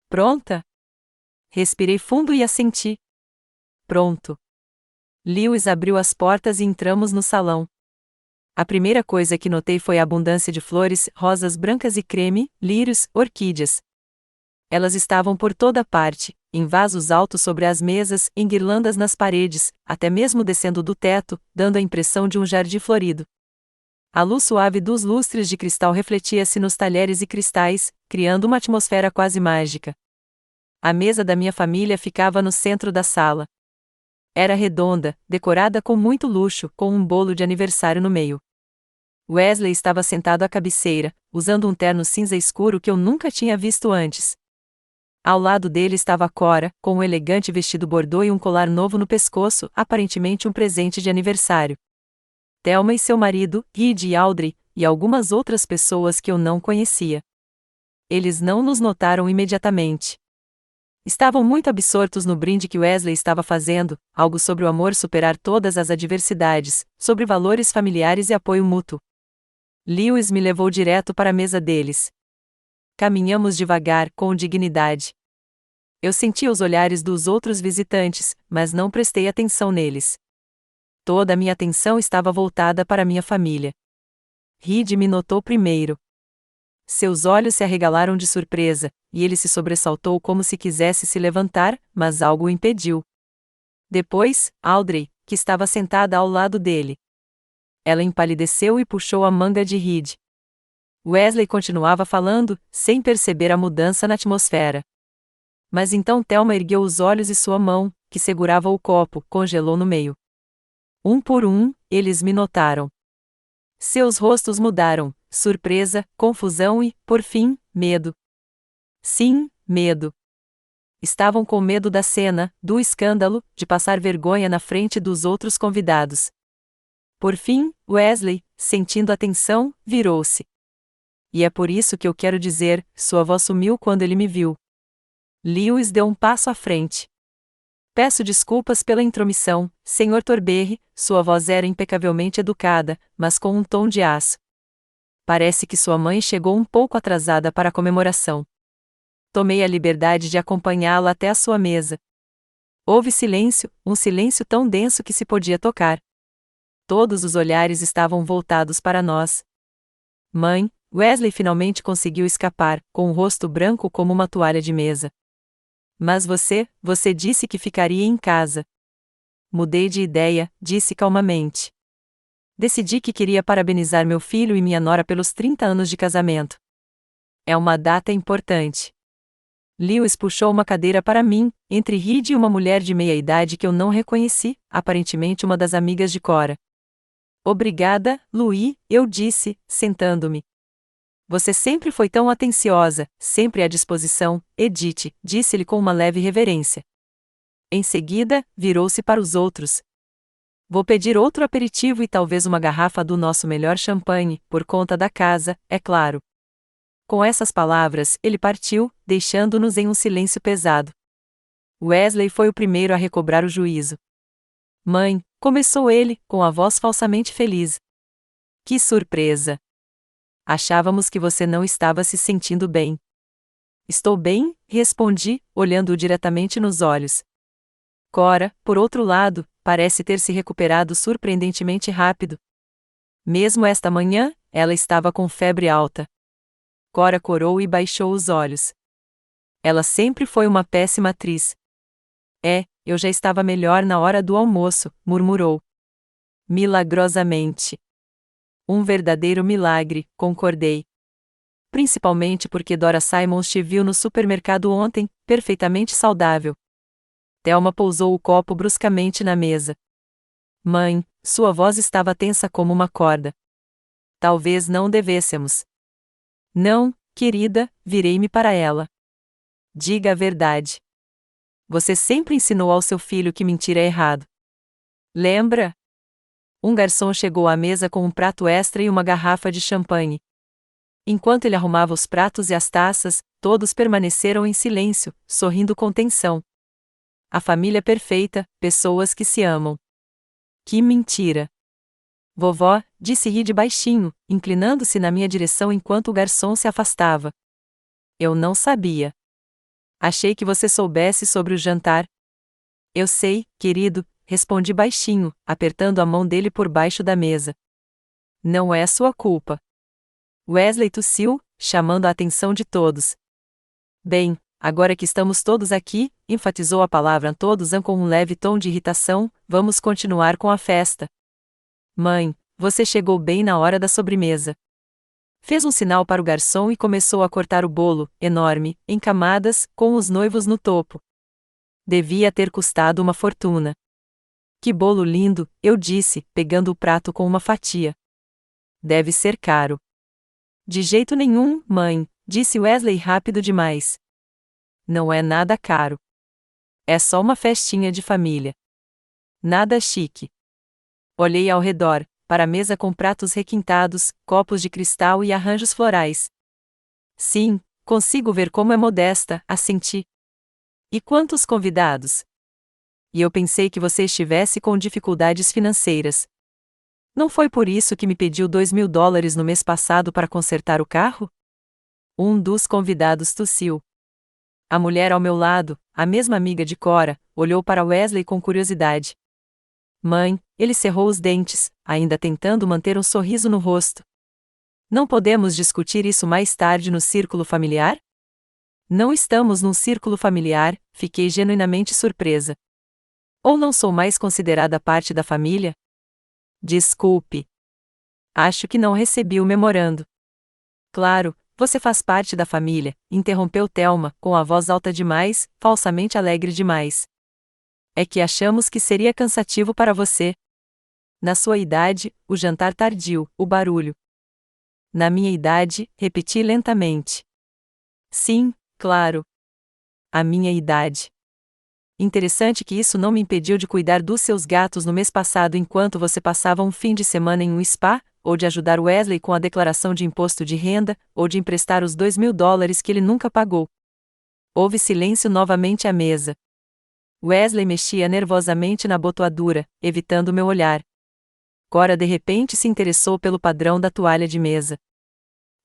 Pronta? Respirei fundo e assenti. Pronto. Lewis abriu as portas e entramos no salão. A primeira coisa que notei foi a abundância de flores, rosas brancas e creme, lírios, orquídeas. Elas estavam por toda parte, em vasos altos sobre as mesas, em guirlandas nas paredes, até mesmo descendo do teto, dando a impressão de um jardim florido. A luz suave dos lustres de cristal refletia-se nos talheres e cristais, criando uma atmosfera quase mágica. A mesa da minha família ficava no centro da sala. Era redonda, decorada com muito luxo, com um bolo de aniversário no meio. Wesley estava sentado à cabeceira, usando um terno cinza escuro que eu nunca tinha visto antes. Ao lado dele estava Cora, com um elegante vestido bordô e um colar novo no pescoço, aparentemente um presente de aniversário. Thelma e seu marido, Reed e Audrey, e algumas outras pessoas que eu não conhecia. Eles não nos notaram imediatamente. Estavam muito absortos no brinde que Wesley estava fazendo, algo sobre o amor superar todas as adversidades, sobre valores familiares e apoio mútuo. Lewis me levou direto para a mesa deles. Caminhamos devagar, com dignidade. Eu senti os olhares dos outros visitantes, mas não prestei atenção neles. Toda a minha atenção estava voltada para minha família. Reed me notou primeiro. Seus olhos se arregalaram de surpresa, e ele se sobressaltou como se quisesse se levantar, mas algo o impediu. Depois, Audrey, que estava sentada ao lado dele. Ela empalideceu e puxou a manga de Reed. Wesley continuava falando, sem perceber a mudança na atmosfera. Mas então Thelma ergueu os olhos e sua mão, que segurava o copo, congelou no meio. Um por um, eles me notaram. Seus rostos mudaram, surpresa, confusão e, por fim, medo. Sim, medo. Estavam com medo da cena, do escândalo, de passar vergonha na frente dos outros convidados. Por fim, Wesley, sentindo a tensão, virou-se. E é por isso que eu quero dizer, sua voz sumiu quando ele me viu. Lewis deu um passo à frente. Peço desculpas pela intromissão, Sr. Thornberry, sua voz era impecavelmente educada, mas com um tom de aço. Parece que sua mãe chegou um pouco atrasada para a comemoração. Tomei a liberdade de acompanhá-la até a sua mesa. Houve silêncio, um silêncio tão denso que se podia tocar. Todos os olhares estavam voltados para nós. Mãe, Wesley finalmente conseguiu escapar, com o rosto branco como uma toalha de mesa. Mas você disse que ficaria em casa. Mudei de ideia, disse calmamente. Decidi que queria parabenizar meu filho e minha nora pelos 30 anos de casamento. É uma data importante. Lewis puxou uma cadeira para mim, entre Reed e uma mulher de meia-idade que eu não reconheci, aparentemente uma das amigas de Cora. Obrigada, Louis, eu disse, sentando-me. Você sempre foi tão atenciosa, sempre à disposição, Edith, disse-lhe com uma leve reverência. Em seguida, virou-se para os outros. Vou pedir outro aperitivo e talvez uma garrafa do nosso melhor champanhe, por conta da casa, é claro. Com essas palavras, ele partiu, deixando-nos em um silêncio pesado. Wesley foi o primeiro a recobrar o juízo. Mãe, começou ele, com a voz falsamente feliz. Que surpresa! Achávamos que você não estava se sentindo bem. Estou bem, respondi, olhando-o diretamente nos olhos. Cora, por outro lado, parece ter se recuperado surpreendentemente rápido. Mesmo esta manhã, ela estava com febre alta. Cora corou e baixou os olhos. Ela sempre foi uma péssima atriz. Eu já estava melhor na hora do almoço, murmurou. Milagrosamente. Um verdadeiro milagre, concordei. Principalmente porque Dora Simons te viu no supermercado ontem, perfeitamente saudável. Thelma pousou o copo bruscamente na mesa. Mãe, sua voz estava tensa como uma corda. Talvez não devêssemos. Não, querida, virei-me para ela. Diga a verdade. Você sempre ensinou ao seu filho que mentir é errado. Lembra? Um garçom chegou à mesa com um prato extra e uma garrafa de champanhe. Enquanto ele arrumava os pratos e as taças, todos permaneceram em silêncio, sorrindo com tensão. A família perfeita, pessoas que se amam. Que mentira! Vovó, disse Reed baixinho, inclinando-se na minha direção enquanto o garçom se afastava. Eu não sabia. Achei que você soubesse sobre o jantar. Eu sei, querido, respondi baixinho, apertando a mão dele por baixo da mesa. Não é sua culpa. Wesley tossiu, chamando a atenção de todos. Bem, agora que estamos todos aqui, enfatizou a palavra todos com um leve tom de irritação, vamos continuar com a festa. Mãe, você chegou bem na hora da sobremesa. Fez um sinal para o garçom e começou a cortar o bolo, enorme, em camadas, com os noivos no topo. Devia ter custado uma fortuna. Que bolo lindo, eu disse, pegando o prato com uma fatia. Deve ser caro. De jeito nenhum, mãe, disse Wesley rápido demais. Não é nada caro. É só uma festinha de família. Nada chique. Olhei ao redor, para a mesa com pratos requintados, copos de cristal e arranjos florais. Sim, consigo ver como é modesta, assenti. E quantos convidados? E eu pensei que você estivesse com dificuldades financeiras. Não foi por isso que me pediu $2.000 no mês passado para consertar o carro? Um dos convidados tossiu. A mulher ao meu lado, a mesma amiga de Cora, olhou para Wesley com curiosidade. Mãe, ele cerrou os dentes, ainda tentando manter um sorriso no rosto. Não podemos discutir isso mais tarde no círculo familiar? Não estamos num círculo familiar, fiquei genuinamente surpresa. Ou não sou mais considerada parte da família? Desculpe. Acho que não recebi o memorando. Claro, você faz parte da família, interrompeu Thelma, com a voz alta demais, falsamente alegre demais. É que achamos que seria cansativo para você. Na sua idade, o jantar tardio, o barulho. Na minha idade, repeti lentamente. Sim, claro. A minha idade. Interessante que isso não me impediu de cuidar dos seus gatos no mês passado enquanto você passava um fim de semana em um spa, ou de ajudar Wesley com a declaração de imposto de renda, ou de emprestar os $2.000 que ele nunca pagou. Houve silêncio novamente à mesa. Wesley mexia nervosamente na botoadura, evitando meu olhar. Cora de repente se interessou pelo padrão da toalha de mesa.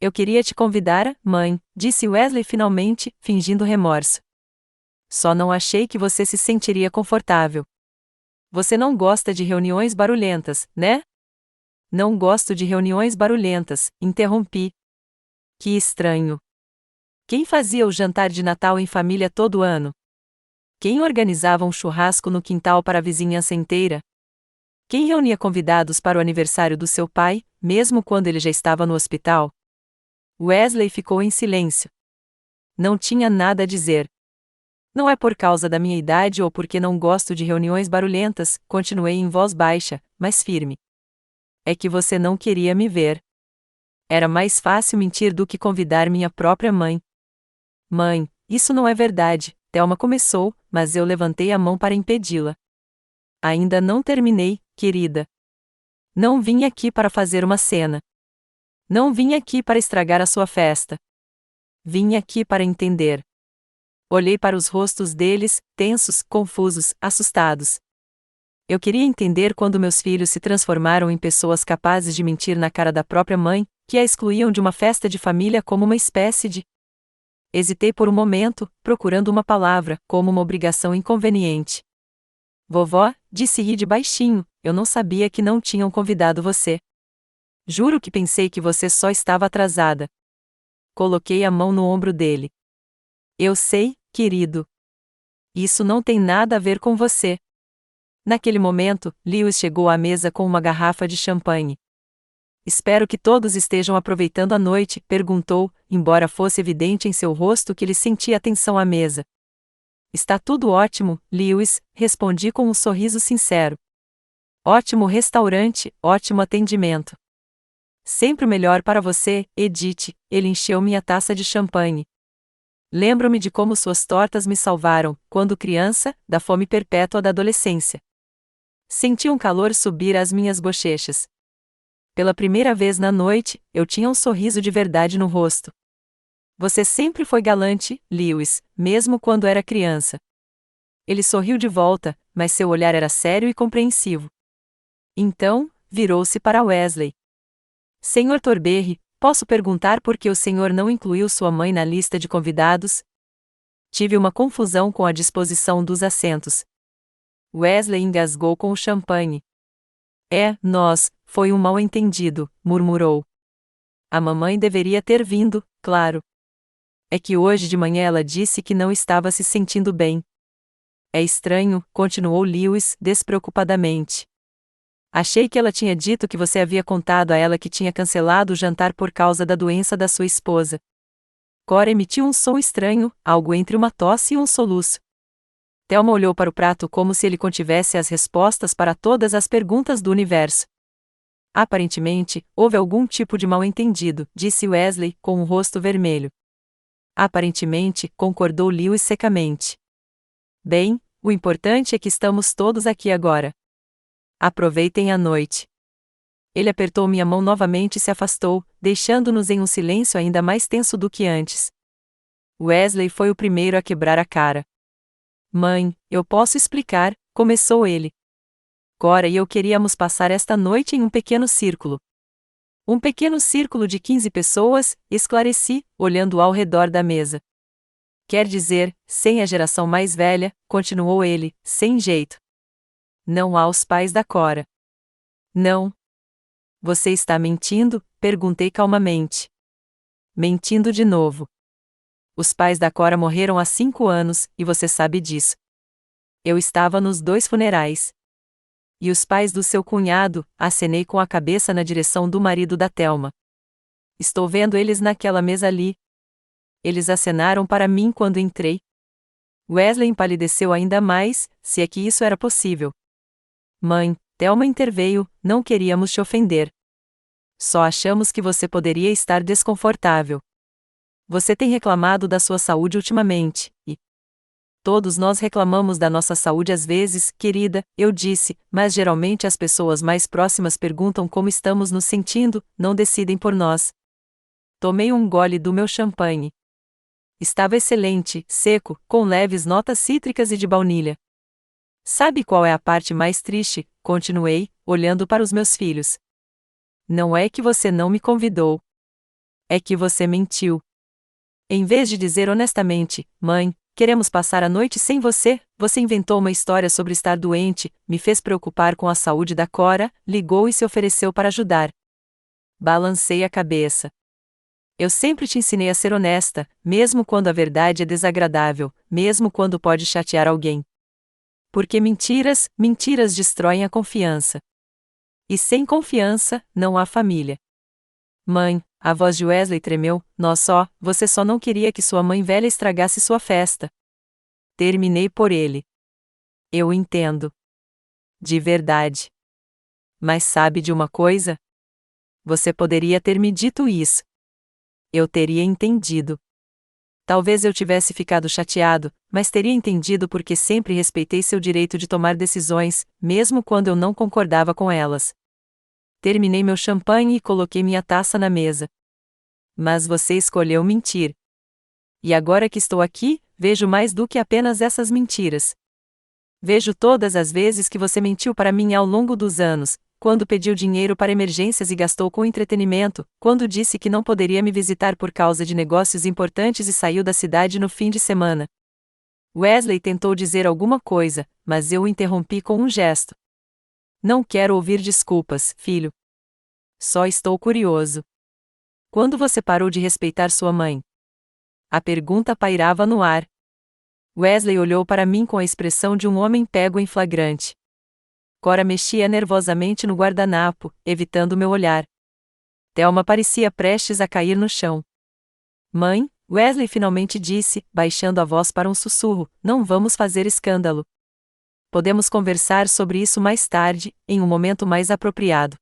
Eu queria te convidar, mãe, disse Wesley finalmente, fingindo remorso. Só não achei que você se sentiria confortável. Você não gosta de reuniões barulhentas, né? Não gosto de reuniões barulhentas, interrompi. Que estranho. Quem fazia o jantar de Natal em família todo ano? Quem organizava um churrasco no quintal para a vizinhança inteira? Quem reunia convidados para o aniversário do seu pai, mesmo quando ele já estava no hospital? Wesley ficou em silêncio. Não tinha nada a dizer. Não é por causa da minha idade ou porque não gosto de reuniões barulhentas, continuei em voz baixa, mas firme. É que você não queria me ver. Era mais fácil mentir do que convidar minha própria mãe. Mãe, isso não é verdade, Thelma começou, mas eu levantei a mão para impedi-la. Ainda não terminei, querida. Não vim aqui para fazer uma cena. Não vim aqui para estragar a sua festa. Vim aqui para entender. Olhei para os rostos deles, tensos, confusos, assustados. Eu queria entender quando meus filhos se transformaram em pessoas capazes de mentir na cara da própria mãe, que a excluíam de uma festa de família como uma espécie de... Hesitei por um momento, procurando uma palavra, como uma obrigação inconveniente. Vovó, disse Reed baixinho, eu não sabia que não tinham convidado você. Juro que pensei que você só estava atrasada. Coloquei a mão no ombro dele. Eu sei, querido. Isso não tem nada a ver com você. Naquele momento, Lewis chegou à mesa com uma garrafa de champanhe. Espero que todos estejam aproveitando a noite, perguntou, embora fosse evidente em seu rosto que ele sentia atenção à mesa. Está tudo ótimo, Lewis, respondi com um sorriso sincero. Ótimo restaurante, ótimo atendimento. Sempre o melhor para você, Edith, ele encheu minha taça de champanhe. Lembro-me de como suas tortas me salvaram, quando criança, da fome perpétua da adolescência. Senti um calor subir às minhas bochechas. Pela primeira vez na noite, eu tinha um sorriso de verdade no rosto. Você sempre foi galante, Lewis, mesmo quando era criança. Ele sorriu de volta, mas seu olhar era sério e compreensivo. Então, virou-se para Wesley. Senhor Thornberry, posso perguntar por que o senhor não incluiu sua mãe na lista de convidados? Tive uma confusão com a disposição dos assentos. Wesley engasgou com o champanhe. Foi um mal-entendido, murmurou. A mamãe deveria ter vindo, claro. É que hoje de manhã ela disse que não estava se sentindo bem. É estranho, continuou Lewis, despreocupadamente. Achei que ela tinha dito que você havia contado a ela que tinha cancelado o jantar por causa da doença da sua esposa. Cora emitiu um som estranho, algo entre uma tosse e um soluço. Thelma olhou para o prato como se ele contivesse as respostas para todas as perguntas do universo. Aparentemente, houve algum tipo de mal-entendido, disse Wesley, com o rosto vermelho. Aparentemente, concordou Lewis secamente. Bem, o importante é que estamos todos aqui agora. Aproveitem a noite. Ele apertou minha mão novamente e se afastou, deixando-nos em um silêncio ainda mais tenso do que antes. Wesley foi o primeiro a quebrar a cara. Mãe, eu posso explicar, começou ele. Cora e eu queríamos passar esta noite em um pequeno círculo. Um pequeno círculo de 15 pessoas, esclareci, olhando ao redor da mesa. Quer dizer, sem a geração mais velha, continuou ele, sem jeito. Não há os pais da Cora. Não. Você está mentindo? Perguntei calmamente. Mentindo de novo. Os pais da Cora morreram há 5 anos, e você sabe disso. Eu estava nos 2 funerais. E os pais do seu cunhado, acenei com a cabeça na direção do marido da Thelma. Estou vendo eles naquela mesa ali. Eles acenaram para mim quando entrei. Wesley empalideceu ainda mais, se é que isso era possível. Mãe, Thelma interveio, não queríamos te ofender. Só achamos que você poderia estar desconfortável. Você tem reclamado da sua saúde ultimamente, e... Todos nós reclamamos da nossa saúde às vezes, querida, eu disse, mas geralmente as pessoas mais próximas perguntam como estamos nos sentindo, não decidem por nós. Tomei um gole do meu champanhe. Estava excelente, seco, com leves notas cítricas e de baunilha. Sabe qual é a parte mais triste? Continuei, olhando para os meus filhos. Não é que você não me convidou. É que você mentiu. Em vez de dizer honestamente, mãe, queremos passar a noite sem você, você inventou uma história sobre estar doente, me fez preocupar com a saúde da Cora, ligou e se ofereceu para ajudar. Balancei a cabeça. Eu sempre te ensinei a ser honesta, mesmo quando a verdade é desagradável, mesmo quando pode chatear alguém. Porque mentiras destroem a confiança. E sem confiança, não há família. Mãe, a voz de Wesley tremeu, você só não queria que sua mãe velha estragasse sua festa. Terminei por ele. Eu entendo. De verdade. Mas sabe de uma coisa? Você poderia ter me dito isso. Eu teria entendido. Talvez eu tivesse ficado chateado, mas teria entendido porque sempre respeitei seu direito de tomar decisões, mesmo quando eu não concordava com elas. Terminei meu champanhe e coloquei minha taça na mesa. Mas você escolheu mentir. E agora que estou aqui, vejo mais do que apenas essas mentiras. Vejo todas as vezes que você mentiu para mim ao longo dos anos, quando pediu dinheiro para emergências e gastou com entretenimento, quando disse que não poderia me visitar por causa de negócios importantes e saiu da cidade no fim de semana. Wesley tentou dizer alguma coisa, mas eu o interrompi com um gesto. Não quero ouvir desculpas, filho. Só estou curioso. Quando você parou de respeitar sua mãe? A pergunta pairava no ar. Wesley olhou para mim com a expressão de um homem pego em flagrante. Cora mexia nervosamente no guardanapo, evitando meu olhar. Thelma parecia prestes a cair no chão. Mãe, Wesley finalmente disse, baixando a voz para um sussurro, não vamos fazer escândalo. Podemos conversar sobre isso mais tarde, em um momento mais apropriado.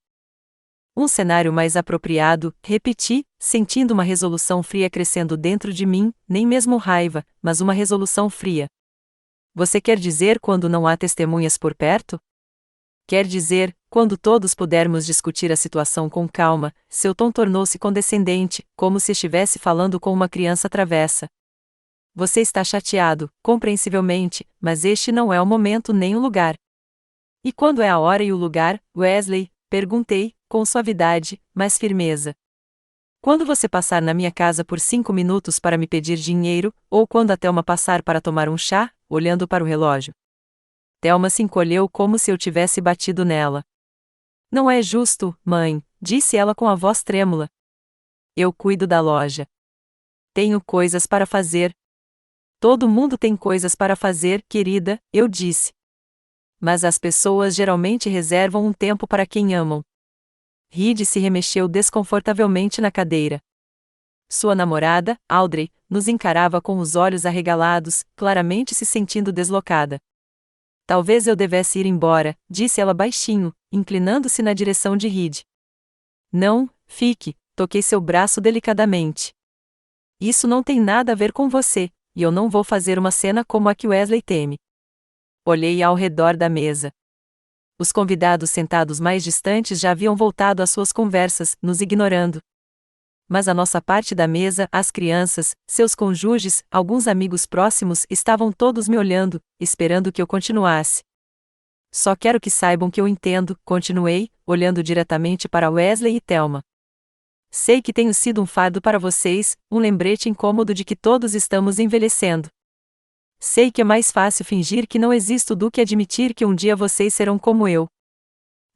Um cenário mais apropriado, repeti, sentindo uma resolução fria crescendo dentro de mim, nem mesmo raiva, mas uma resolução fria. Você quer dizer quando não há testemunhas por perto? Quer dizer, quando todos pudermos discutir a situação com calma, seu tom tornou-se condescendente, como se estivesse falando com uma criança travessa. Você está chateado, compreensivelmente, mas este não é o momento nem o lugar. E quando é a hora e o lugar, Wesley? Perguntei, com suavidade, mas firmeza. Quando você passar na minha casa por 5 minutos para me pedir dinheiro, ou quando a Thelma passar para tomar um chá, olhando para o relógio. Thelma se encolheu como se eu tivesse batido nela. Não é justo, mãe, disse ela com a voz trêmula. Eu cuido da loja. Tenho coisas para fazer. Todo mundo tem coisas para fazer, querida, eu disse. Mas as pessoas geralmente reservam um tempo para quem amam. Reed se remexeu desconfortavelmente na cadeira. Sua namorada, Audrey, nos encarava com os olhos arregalados, claramente se sentindo deslocada. Talvez eu devesse ir embora, disse ela baixinho, inclinando-se na direção de Reed. Não, fique, toquei seu braço delicadamente. Isso não tem nada a ver com você, e eu não vou fazer uma cena como a que Wesley teme. Olhei ao redor da mesa. Os convidados sentados mais distantes já haviam voltado às suas conversas, nos ignorando. Mas a nossa parte da mesa, as crianças, seus cônjuges, alguns amigos próximos estavam todos me olhando, esperando que eu continuasse. Só quero que saibam que eu entendo, continuei, olhando diretamente para Wesley e Thelma. Sei que tenho sido um fardo para vocês, um lembrete incômodo de que todos estamos envelhecendo. Sei que é mais fácil fingir que não existo do que admitir que um dia vocês serão como eu.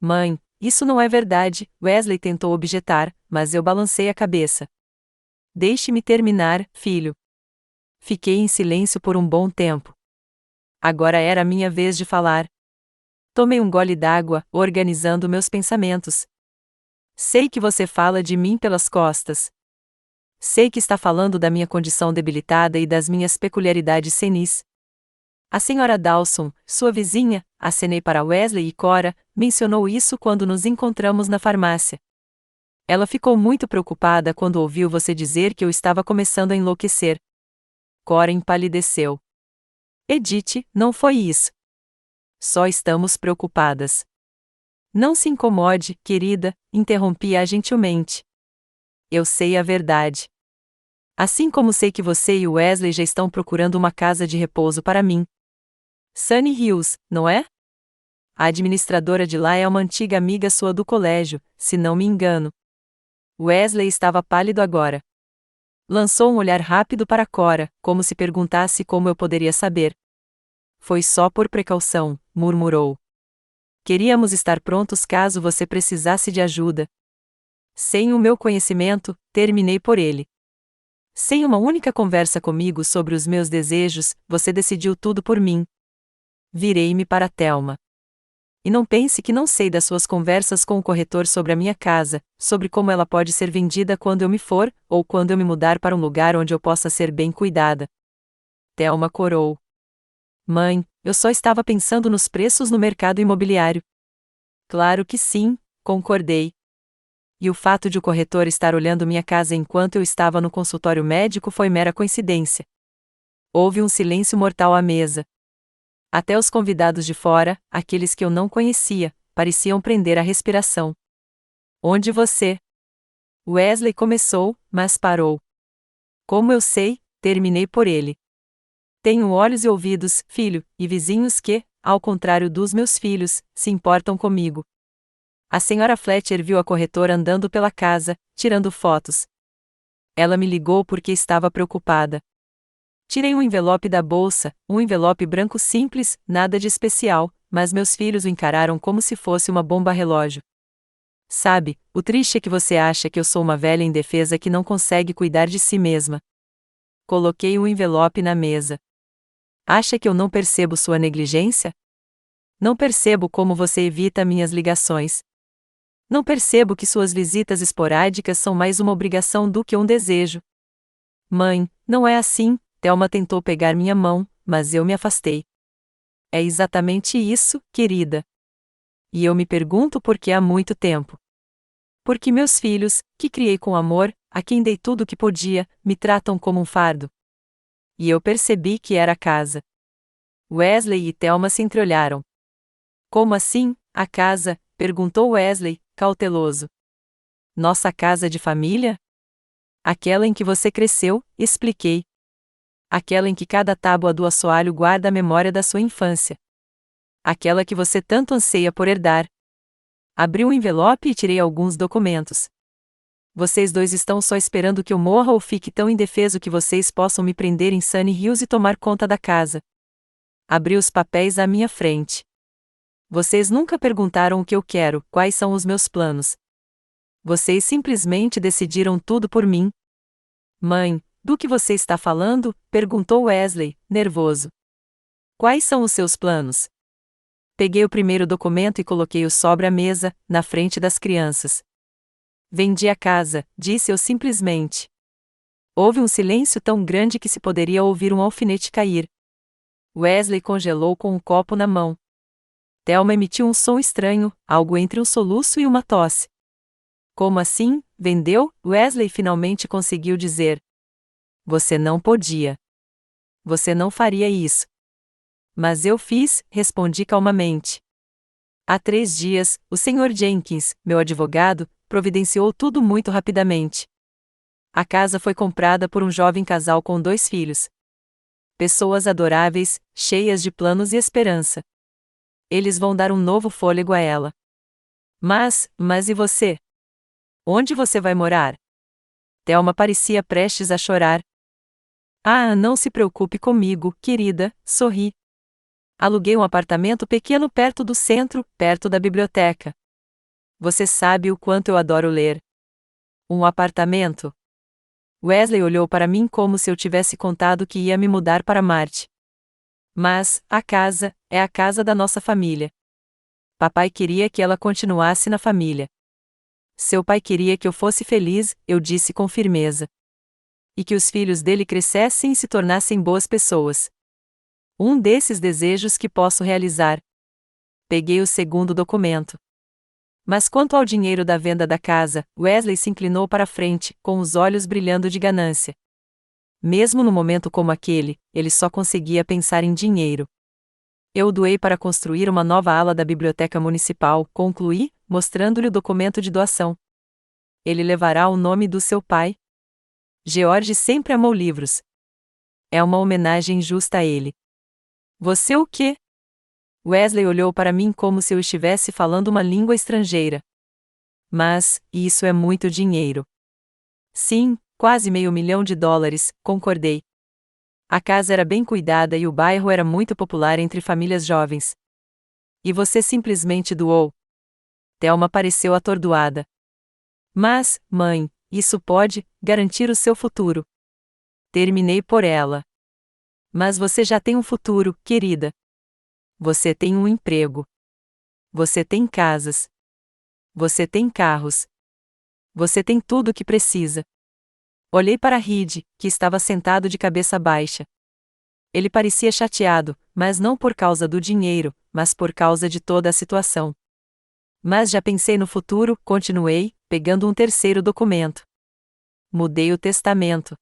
Mãe, isso não é verdade, Wesley tentou objetar, mas eu balancei a cabeça. Deixe-me terminar, filho. Fiquei em silêncio por um bom tempo. Agora era a minha vez de falar. Tomei um gole d'água, organizando meus pensamentos. Sei que você fala de mim pelas costas. Sei que está falando da minha condição debilitada e das minhas peculiaridades senis. A senhora Dawson, sua vizinha, acenei para Wesley e Cora, mencionou isso quando nos encontramos na farmácia. Ela ficou muito preocupada quando ouviu você dizer que eu estava começando a enlouquecer. Cora empalideceu. Edith, não foi isso. Só estamos preocupadas. Não se incomode, querida, interrompi-a gentilmente. Eu sei a verdade. Assim como sei que você e Wesley já estão procurando uma casa de repouso para mim. Sunny Hills, não é? A administradora de lá é uma antiga amiga sua do colégio, se não me engano. Wesley estava pálido agora. Lançou um olhar rápido para Cora, como se perguntasse como eu poderia saber. Foi só por precaução, murmurou. Queríamos estar prontos caso você precisasse de ajuda. Sem o meu conhecimento, terminei por ele. Sem uma única conversa comigo sobre os meus desejos, você decidiu tudo por mim. Virei-me para Thelma. E não pense que não sei das suas conversas com o corretor sobre a minha casa, sobre como ela pode ser vendida quando eu me for, ou quando eu me mudar para um lugar onde eu possa ser bem cuidada. Thelma corou. Mãe, eu só estava pensando nos preços no mercado imobiliário. Claro que sim, concordei. E o fato de o corretor estar olhando minha casa enquanto eu estava no consultório médico foi mera coincidência. Houve um silêncio mortal à mesa. Até os convidados de fora, aqueles que eu não conhecia, pareciam prender a respiração. Onde você? Wesley começou, mas parou. Como eu sei, terminei por ele. Tenho olhos e ouvidos, filho, e vizinhos que, ao contrário dos meus filhos, se importam comigo. A senhora Fletcher viu a corretora andando pela casa, tirando fotos. Ela me ligou porque estava preocupada. Tirei um envelope da bolsa, um envelope branco simples, nada de especial, mas meus filhos o encararam como se fosse uma bomba relógio. Sabe, o triste é que você acha que eu sou uma velha indefesa que não consegue cuidar de si mesma. Coloquei o envelope na mesa. Acha que eu não percebo sua negligência? Não percebo como você evita minhas ligações. Não percebo que suas visitas esporádicas são mais uma obrigação do que um desejo. Mãe, não é assim. Thelma tentou pegar minha mão, mas eu me afastei. É exatamente isso, querida. E eu me pergunto por que há muito tempo. Porque meus filhos, que criei com amor, a quem dei tudo o que podia, me tratam como um fardo. E eu percebi que era a casa. Wesley e Thelma se entreolharam. Como assim, a casa? Perguntou Wesley, cauteloso. Nossa casa de família? Aquela em que você cresceu, expliquei. Aquela em que cada tábua do assoalho guarda a memória da sua infância. Aquela que você tanto anseia por herdar. Abri um envelope e tirei alguns documentos. Vocês dois estão só esperando que eu morra ou fique tão indefeso que vocês possam me prender em Sunny Hills e tomar conta da casa. Abri os papéis à minha frente. Vocês nunca perguntaram o que eu quero, quais são os meus planos. Vocês simplesmente decidiram tudo por mim. Mãe, do que você está falando? Perguntou Wesley, nervoso. Quais são os seus planos? Peguei o primeiro documento e coloquei-o sobre a mesa, na frente das crianças. Vendi a casa, disse eu simplesmente. Houve um silêncio tão grande que se poderia ouvir um alfinete cair. Wesley congelou com um copo na mão. Thelma emitiu um som estranho, algo entre um soluço e uma tosse. Como assim, vendeu? Wesley finalmente conseguiu dizer. Você não podia. Você não faria isso. Mas eu fiz, respondi calmamente. Há 3 dias, o Sr. Jenkins, meu advogado, providenciou tudo muito rapidamente. A casa foi comprada por um jovem casal com 2 filhos. Pessoas adoráveis, cheias de planos e esperança. Eles vão dar um novo fôlego a ela. Mas e você? Onde você vai morar? Thelma parecia prestes a chorar. Ah, não se preocupe comigo, querida, sorri. Aluguei um apartamento pequeno perto do centro, perto da biblioteca. Você sabe o quanto eu adoro ler. Um apartamento? Wesley olhou para mim como se eu tivesse contado que ia me mudar para Marte. Mas, a casa, é a casa da nossa família. Papai queria que ela continuasse na família. Seu pai queria que eu fosse feliz, eu disse com firmeza. E que os filhos dele crescessem e se tornassem boas pessoas. Um desses desejos que posso realizar. Peguei o segundo documento. Mas quanto ao dinheiro da venda da casa, Wesley se inclinou para a frente, com os olhos brilhando de ganância. Mesmo num momento como aquele, ele só conseguia pensar em dinheiro. Eu o doei para construir uma nova ala da biblioteca municipal, concluí, mostrando-lhe o documento de doação. Ele levará o nome do seu pai. George sempre amou livros. É uma homenagem justa a ele. Você o quê? Wesley olhou para mim como se eu estivesse falando uma língua estrangeira. Mas, isso é muito dinheiro. Sim, quase $500.000, concordei. A casa era bem cuidada e o bairro era muito popular entre famílias jovens. E você simplesmente doou? Thelma pareceu atordoada. Mas, mãe, isso pode garantir o seu futuro. Terminei por ela. Mas você já tem um futuro, querida. Você tem um emprego. Você tem casas. Você tem carros. Você tem tudo o que precisa. Olhei para Reed, que estava sentado de cabeça baixa. Ele parecia chateado, mas não por causa do dinheiro, mas por causa de toda a situação. Mas já pensei no futuro, continuei, pegando um terceiro documento. Mudei o testamento.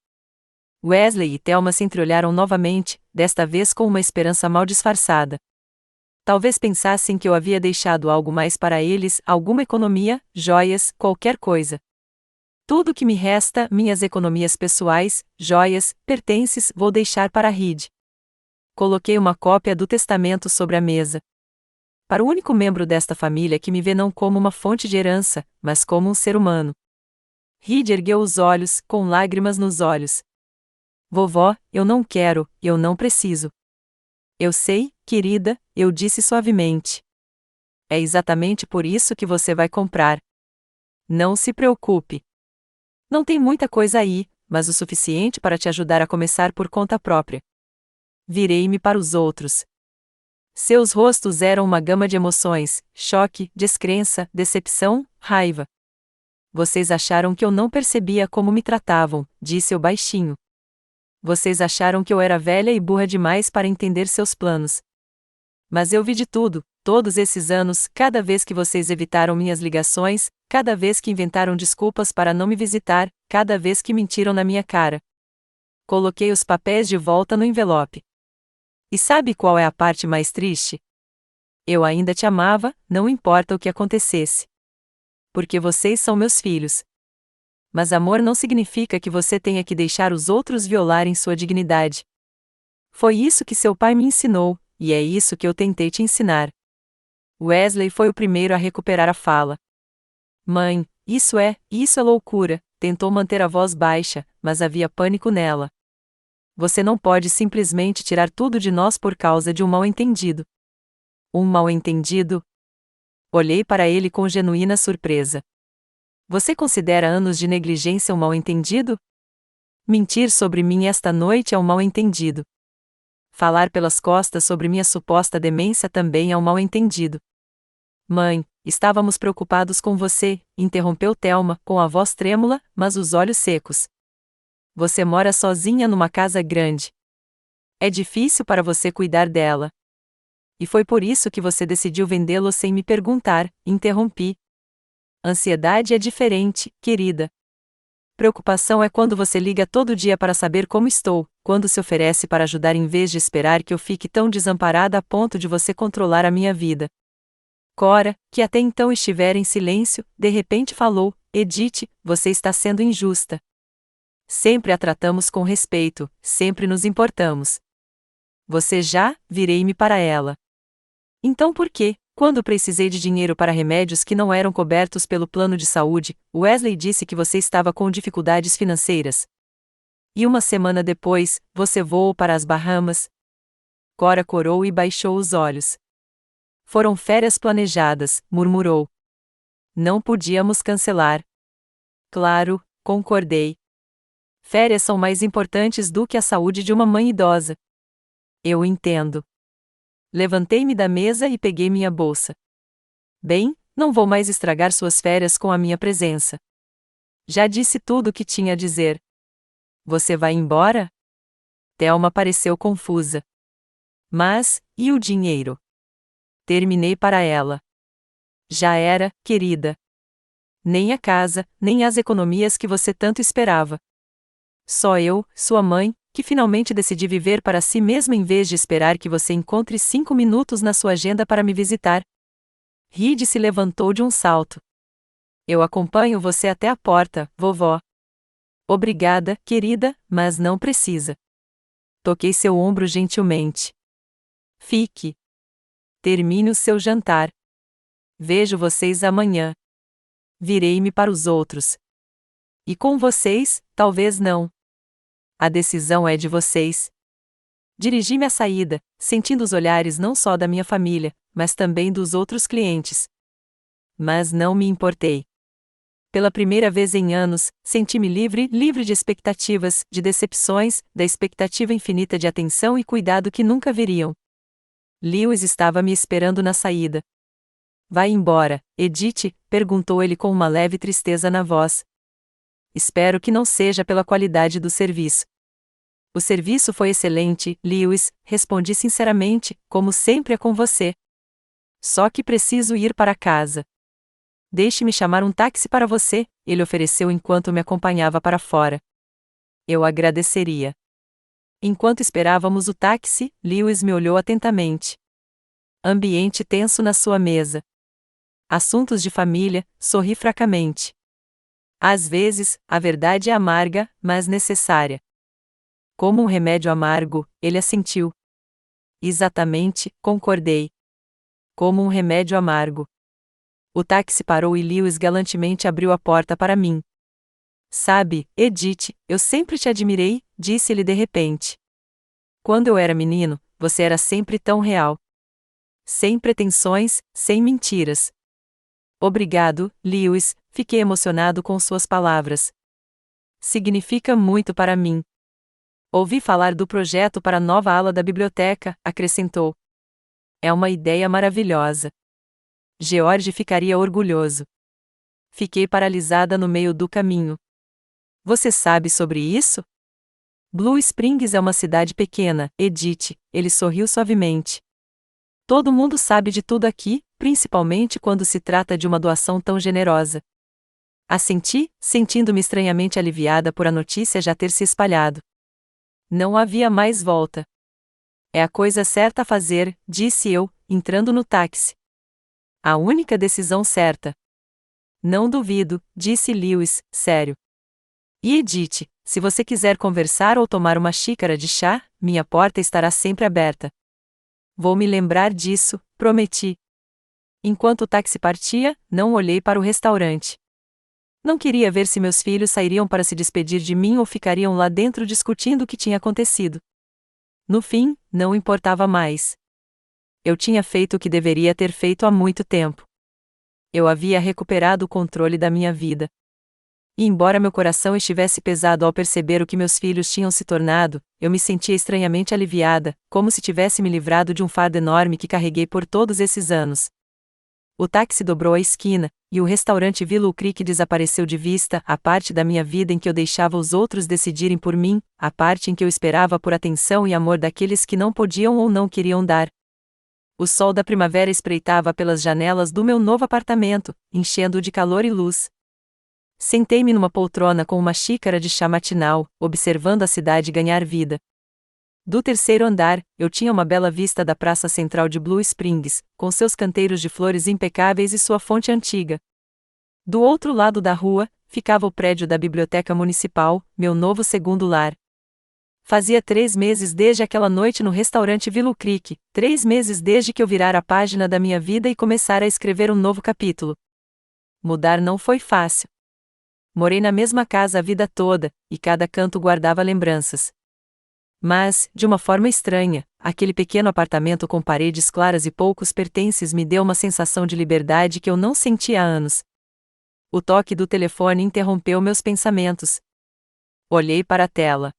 Wesley e Thelma se entreolharam novamente, desta vez com uma esperança mal disfarçada. Talvez pensassem que eu havia deixado algo mais para eles, alguma economia, joias, qualquer coisa. Tudo que me resta, minhas economias pessoais, joias, pertences, vou deixar para Reed. Coloquei uma cópia do testamento sobre a mesa. Para o único membro desta família que me vê não como uma fonte de herança, mas como um ser humano. Reed ergueu os olhos, com lágrimas nos olhos. Vovó, eu não preciso. Eu sei, querida, eu disse suavemente. É exatamente por isso que você vai comprar. Não se preocupe. Não tem muita coisa aí, mas o suficiente para te ajudar a começar por conta própria. Virei-me para os outros. Seus rostos eram uma gama de emoções: choque, descrença, decepção, raiva. Vocês acharam que eu não percebia como me tratavam, disse eu baixinho. Vocês acharam que eu era velha e burra demais para entender seus planos. Mas eu vi de tudo, todos esses anos, cada vez que vocês evitaram minhas ligações, cada vez que inventaram desculpas para não me visitar, cada vez que mentiram na minha cara. Coloquei os papéis de volta no envelope. E sabe qual é a parte mais triste? Eu ainda te amava, não importa o que acontecesse. Porque vocês são meus filhos. Mas amor não significa que você tenha que deixar os outros violarem sua dignidade. Foi isso que seu pai me ensinou, e é isso que eu tentei te ensinar. Wesley foi o primeiro a recuperar a fala. Mãe, isso é loucura, tentou manter a voz baixa, mas havia pânico nela. Você não pode simplesmente tirar tudo de nós por causa de um mal-entendido. Um mal-entendido? Olhei para ele com genuína surpresa. Você considera anos de negligência um mal-entendido? Mentir sobre mim esta noite é um mal-entendido. Falar pelas costas sobre minha suposta demência também é um mal-entendido. Mãe, estávamos preocupados com você, interrompeu Thelma, com a voz trêmula, mas os olhos secos. Você mora sozinha numa casa grande. É difícil para você cuidar dela. E foi por isso que você decidiu vendê-lo sem me perguntar, interrompi. Ansiedade é diferente, querida. Preocupação é quando você liga todo dia para saber como estou, quando se oferece para ajudar em vez de esperar que eu fique tão desamparada a ponto de você controlar a minha vida. Cora, que até então estivera em silêncio, de repente falou: Edith, você está sendo injusta. Sempre a tratamos com respeito, sempre nos importamos. Você já, virei-me para ela. Então por que, quando precisei de dinheiro para remédios que não eram cobertos pelo plano de saúde, Wesley disse que você estava com dificuldades financeiras? E uma semana depois, você voou para as Bahamas? Cora corou e baixou os olhos. Foram férias planejadas, murmurou. Não podíamos cancelar. Claro, concordei. Férias são mais importantes do que a saúde de uma mãe idosa. Eu entendo. Levantei-me da mesa e peguei minha bolsa. Bem, não vou mais estragar suas férias com a minha presença. Já disse tudo o que tinha a dizer. Você vai embora? Thelma pareceu confusa. Mas, e o dinheiro? Terminei para ela. Já era, querida. Nem a casa, nem as economias que você tanto esperava. Só eu, sua mãe, que finalmente decidi viver para si mesma em vez de esperar que você encontre 5 minutos na sua agenda para me visitar. Reed se levantou de um salto. Eu acompanho você até a porta, vovó. Obrigada, querida, mas não precisa. Toquei seu ombro gentilmente. Fique. Termine o seu jantar. Vejo vocês amanhã. Virei-me para os outros. E com vocês, talvez não. A decisão é de vocês. Dirigi-me à saída, sentindo os olhares não só da minha família, mas também dos outros clientes. Mas não me importei. Pela primeira vez em anos, senti-me livre de expectativas, de decepções, da expectativa infinita de atenção e cuidado que nunca viriam. Lewis estava me esperando na saída. Vai embora, Edith? Perguntou ele com uma leve tristeza na voz. Espero que não seja pela qualidade do serviço. O serviço foi excelente, Lewis, respondi sinceramente, como sempre é com você. Só que preciso ir para casa. Deixe-me chamar um táxi para você, ele ofereceu enquanto me acompanhava para fora. Eu agradeceria. Enquanto esperávamos o táxi, Lewis me olhou atentamente. Ambiente tenso na sua mesa. Assuntos de família, sorri fracamente. Às vezes, a verdade é amarga, mas necessária. Como um remédio amargo, ele assentiu. Exatamente, concordei. Como um remédio amargo. O táxi parou e Lewis galantemente abriu a porta para mim. Sabe, Edith, eu sempre te admirei, disse-ele de repente. Quando eu era menino, você era sempre tão real. Sem pretensões, sem mentiras. Obrigado, Lewis, fiquei emocionado com suas palavras. Significa muito para mim. Ouvi falar do projeto para a nova ala da biblioteca, acrescentou. É uma ideia maravilhosa. George ficaria orgulhoso. Fiquei paralisada no meio do caminho. Você sabe sobre isso? Blue Springs é uma cidade pequena, Edith, ele sorriu suavemente. Todo mundo sabe de tudo aqui, principalmente quando se trata de uma doação tão generosa. Assenti, sentindo-me estranhamente aliviada por a notícia já ter se espalhado. Não havia mais volta. É a coisa certa a fazer, disse eu, entrando no táxi. A única decisão certa. Não duvido, disse Lewis, sério. E Edith, se você quiser conversar ou tomar uma xícara de chá, minha porta estará sempre aberta. Vou me lembrar disso, prometi. Enquanto o táxi partia, não olhei para o restaurante. Não queria ver se meus filhos sairiam para se despedir de mim ou ficariam lá dentro discutindo o que tinha acontecido. No fim, não importava mais. Eu tinha feito o que deveria ter feito há muito tempo. Eu havia recuperado o controle da minha vida. E embora meu coração estivesse pesado ao perceber o que meus filhos tinham se tornado, eu me sentia estranhamente aliviada, como se tivesse me livrado de um fardo enorme que carreguei por todos esses anos. O táxi dobrou a esquina, e o restaurante Willow Creek desapareceu de vista, a parte da minha vida em que eu deixava os outros decidirem por mim, a parte em que eu esperava por atenção e amor daqueles que não podiam ou não queriam dar. O sol da primavera espreitava pelas janelas do meu novo apartamento, enchendo-o de calor e luz. Sentei-me numa poltrona com uma xícara de chá matinal, observando a cidade ganhar vida. Do terceiro andar, eu tinha uma bela vista da praça central de Blue Springs, com seus canteiros de flores impecáveis e sua fonte antiga. Do outro lado da rua, ficava o prédio da Biblioteca Municipal, meu novo segundo lar. Fazia 3 meses desde aquela noite no restaurante Willow Creek, 3 meses desde que eu virara a página da minha vida e começara a escrever um novo capítulo. Mudar não foi fácil. Morei na mesma casa a vida toda, e cada canto guardava lembranças. Mas, de uma forma estranha, aquele pequeno apartamento com paredes claras e poucos pertences me deu uma sensação de liberdade que eu não sentia há anos. O toque do telefone interrompeu meus pensamentos. Olhei para a tela.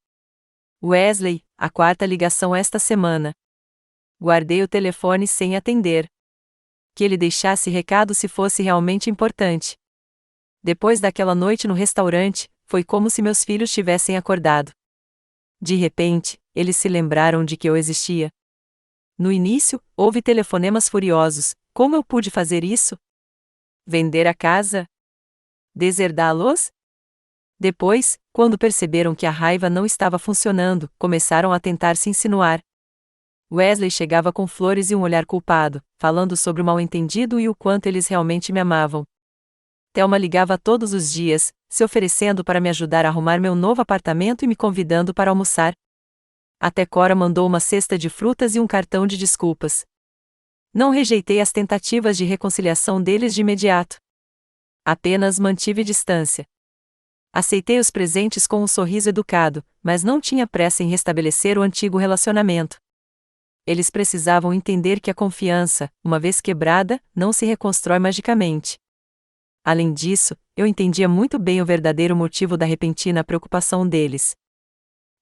Wesley, a 4ª ligação esta semana. Guardei o telefone sem atender. Que ele deixasse recado se fosse realmente importante. Depois daquela noite no restaurante, foi como se meus filhos tivessem acordado. De repente, eles se lembraram de que eu existia. No início, houve telefonemas furiosos. Como eu pude fazer isso? Vender a casa? Deserdá-los? Depois, quando perceberam que a raiva não estava funcionando, começaram a tentar se insinuar. Wesley chegava com flores e um olhar culpado, falando sobre o mal-entendido e o quanto eles realmente me amavam. Thelma ligava todos os dias, se oferecendo para me ajudar a arrumar meu novo apartamento e me convidando para almoçar. Até Cora mandou uma cesta de frutas e um cartão de desculpas. Não rejeitei as tentativas de reconciliação deles de imediato. Apenas mantive distância. Aceitei os presentes com um sorriso educado, mas não tinha pressa em restabelecer o antigo relacionamento. Eles precisavam entender que a confiança, uma vez quebrada, não se reconstrói magicamente. Além disso, eu entendia muito bem o verdadeiro motivo da repentina preocupação deles.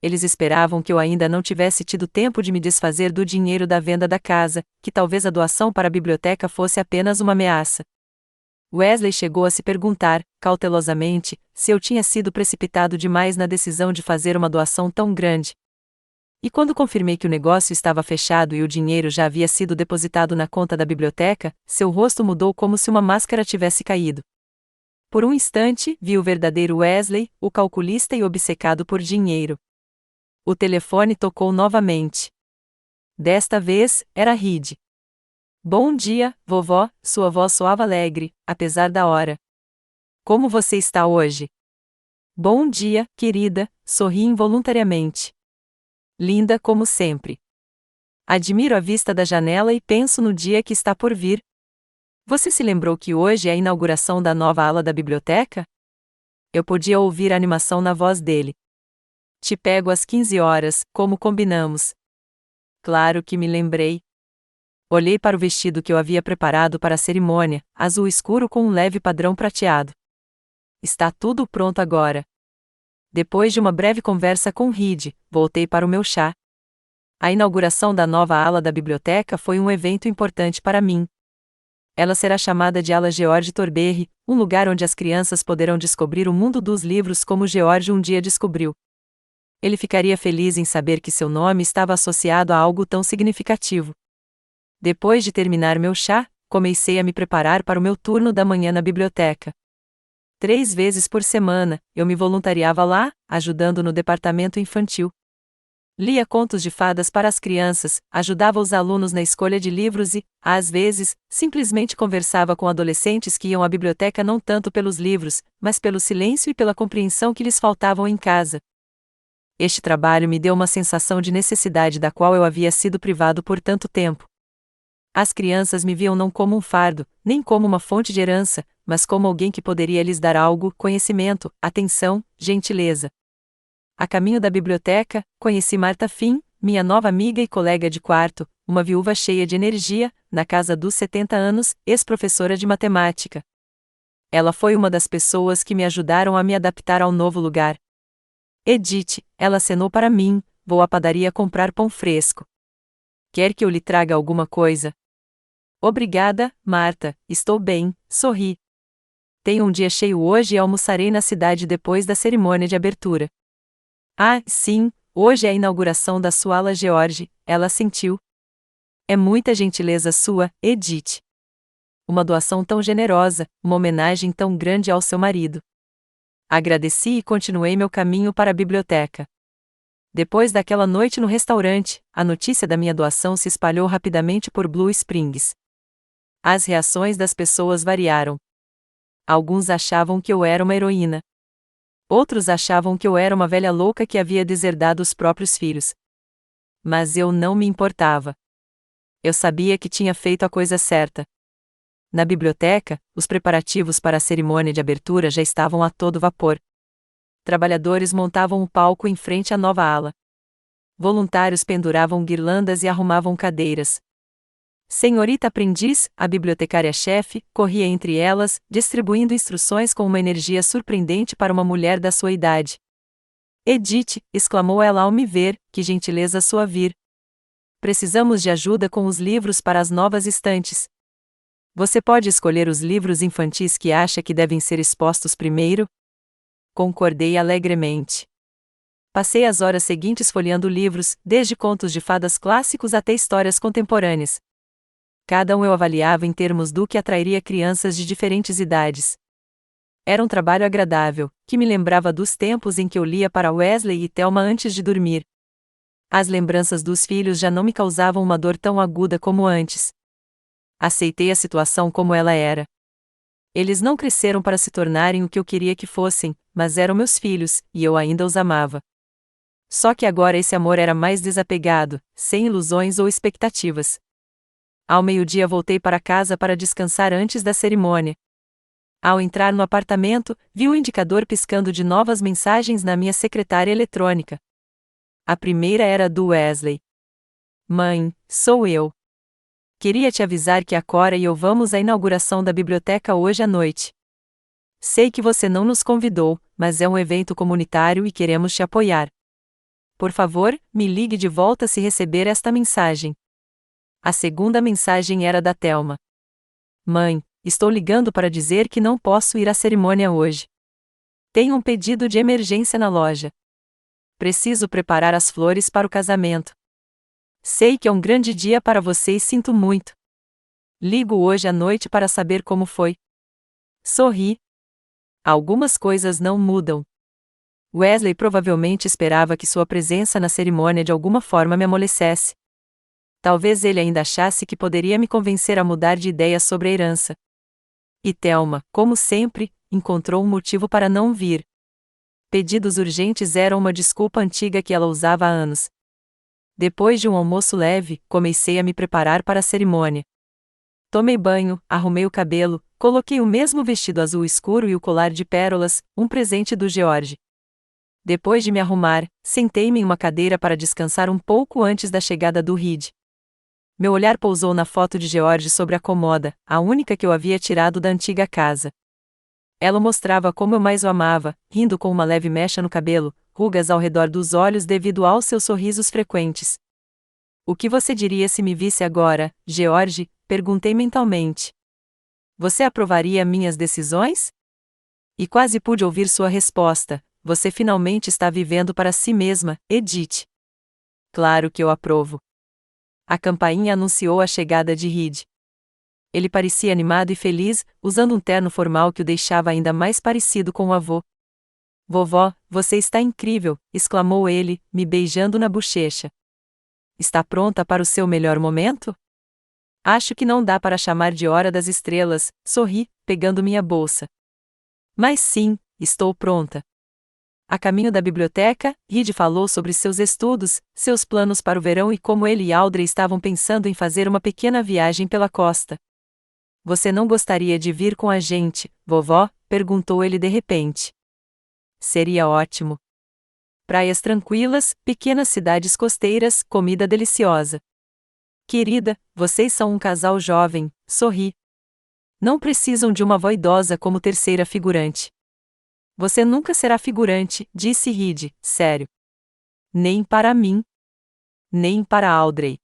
Eles esperavam que eu ainda não tivesse tido tempo de me desfazer do dinheiro da venda da casa, que talvez a doação para a biblioteca fosse apenas uma ameaça. Wesley chegou a se perguntar, cautelosamente, se eu tinha sido precipitado demais na decisão de fazer uma doação tão grande. E quando confirmei que o negócio estava fechado e o dinheiro já havia sido depositado na conta da biblioteca, seu rosto mudou como se uma máscara tivesse caído. Por um instante, vi o verdadeiro Wesley, o calculista e obcecado por dinheiro. O telefone tocou novamente. Desta vez, era Reed. Bom dia, vovó, sua voz soava alegre, apesar da hora. Como você está hoje? Bom dia, querida, sorri involuntariamente. Linda como sempre. Admiro a vista da janela e penso no dia que está por vir. Você se lembrou que hoje é a inauguração da nova ala da biblioteca? Eu podia ouvir a animação na voz dele. Te pego às 15 horas, como combinamos. Claro que me lembrei. Olhei para o vestido que eu havia preparado para a cerimônia, azul escuro com um leve padrão prateado. Está tudo pronto agora. Depois de uma breve conversa com Reed, voltei para o meu chá. A inauguração da nova ala da biblioteca foi um evento importante para mim. Ela será chamada de Ala George Thornberry, um lugar onde as crianças poderão descobrir o mundo dos livros como George um dia descobriu. Ele ficaria feliz em saber que seu nome estava associado a algo tão significativo. Depois de terminar meu chá, comecei a me preparar para o meu turno da manhã na biblioteca. 3 vezes por semana, eu me voluntariava lá, ajudando no departamento infantil. Lia contos de fadas para as crianças, ajudava os alunos na escolha de livros e, às vezes, simplesmente conversava com adolescentes que iam à biblioteca não tanto pelos livros, mas pelo silêncio e pela compreensão que lhes faltavam em casa. Este trabalho me deu uma sensação de necessidade da qual eu havia sido privado por tanto tempo. As crianças me viam não como um fardo, nem como uma fonte de herança, mas como alguém que poderia lhes dar algo, conhecimento, atenção, gentileza. A caminho da biblioteca, conheci Marta Finn, minha nova amiga e colega de quarto, uma viúva cheia de energia, na casa dos 70 anos, ex-professora de matemática. Ela foi uma das pessoas que me ajudaram a me adaptar ao novo lugar. Edith, ela acenou para mim, vou à padaria comprar pão fresco. Quer que eu lhe traga alguma coisa? Obrigada, Marta, estou bem, sorri. Tenho um dia cheio hoje e almoçarei na cidade depois da cerimônia de abertura. Ah, sim, hoje é a inauguração da sua ala George, ela assentiu. É muita gentileza sua, Edith. Uma doação tão generosa, uma homenagem tão grande ao seu marido. Agradeci e continuei meu caminho para a biblioteca. Depois daquela noite no restaurante, a notícia da minha doação se espalhou rapidamente por Blue Springs. As reações das pessoas variaram. Alguns achavam que eu era uma heroína. Outros achavam que eu era uma velha louca que havia deserdado os próprios filhos. Mas eu não me importava. Eu sabia que tinha feito a coisa certa. Na biblioteca, os preparativos para a cerimônia de abertura já estavam a todo vapor. Trabalhadores montavam um palco em frente à nova ala. Voluntários penduravam guirlandas e arrumavam cadeiras. Senhorita aprendiz, a bibliotecária-chefe, corria entre elas, distribuindo instruções com uma energia surpreendente para uma mulher da sua idade. Edith, exclamou ela ao me ver, que gentileza sua vir. Precisamos de ajuda com os livros para as novas estantes. Você pode escolher os livros infantis que acha que devem ser expostos primeiro? Concordei alegremente. Passei as horas seguintes folheando livros, desde contos de fadas clássicos até histórias contemporâneas. Cada um eu avaliava em termos do que atrairia crianças de diferentes idades. Era um trabalho agradável, que me lembrava dos tempos em que eu lia para Wesley e Thelma antes de dormir. As lembranças dos filhos já não me causavam uma dor tão aguda como antes. Aceitei a situação como ela era. Eles não cresceram para se tornarem o que eu queria que fossem, mas eram meus filhos, e eu ainda os amava. Só que agora esse amor era mais desapegado, sem ilusões ou expectativas. Ao meio-dia voltei para casa para descansar antes da cerimônia. Ao entrar no apartamento, vi o indicador piscando de novas mensagens na minha secretária eletrônica. A primeira era do Wesley. Mãe, sou eu. Queria te avisar que a Cora e eu vamos à inauguração da biblioteca hoje à noite. Sei que você não nos convidou, mas é um evento comunitário e queremos te apoiar. Por favor, me ligue de volta se receber esta mensagem. A segunda mensagem era da Thelma. Mãe, estou ligando para dizer que não posso ir à cerimônia hoje. Tenho um pedido de emergência na loja. Preciso preparar as flores para o casamento. Sei que é um grande dia para você e sinto muito. Ligo hoje à noite para saber como foi. Sorri. Algumas coisas não mudam. Wesley provavelmente esperava que sua presença na cerimônia de alguma forma me amolecesse. Talvez ele ainda achasse que poderia me convencer a mudar de ideia sobre a herança. E Thelma, como sempre, encontrou um motivo para não vir. Pedidos urgentes eram uma desculpa antiga que ela usava há anos. Depois de um almoço leve, comecei a me preparar para a cerimônia. Tomei banho, arrumei o cabelo, coloquei o mesmo vestido azul escuro e o colar de pérolas, um presente do George. Depois de me arrumar, sentei-me em uma cadeira para descansar um pouco antes da chegada do Reed. Meu olhar pousou na foto de George sobre a cômoda, a única que eu havia tirado da antiga casa. Ela mostrava como eu mais o amava, rindo com uma leve mecha no cabelo, rugas ao redor dos olhos devido aos seus sorrisos frequentes. O que você diria se me visse agora, George? Perguntei mentalmente. Você aprovaria minhas decisões? E quase pude ouvir sua resposta: você finalmente está vivendo para si mesma, Edith. Claro que eu aprovo. A campainha anunciou a chegada de Reed. Ele parecia animado e feliz, usando um terno formal que o deixava ainda mais parecido com o avô. Vovó, você está incrível, exclamou ele, me beijando na bochecha. Está pronta para o seu melhor momento? Acho que não dá para chamar de hora das estrelas, sorri, pegando minha bolsa. Mas sim, estou pronta. A caminho da biblioteca, Reed falou sobre seus estudos, seus planos para o verão e como ele e Audrey estavam pensando em fazer uma pequena viagem pela costa. Você não gostaria de vir com a gente, vovó? Perguntou ele de repente. Seria ótimo. Praias tranquilas, pequenas cidades costeiras, comida deliciosa. Querida, vocês são um casal jovem, sorri. Não precisam de uma avó idosa como terceira figurante. Você nunca será figurante, disse Reed, sério. Nem para mim. Nem para Audrey.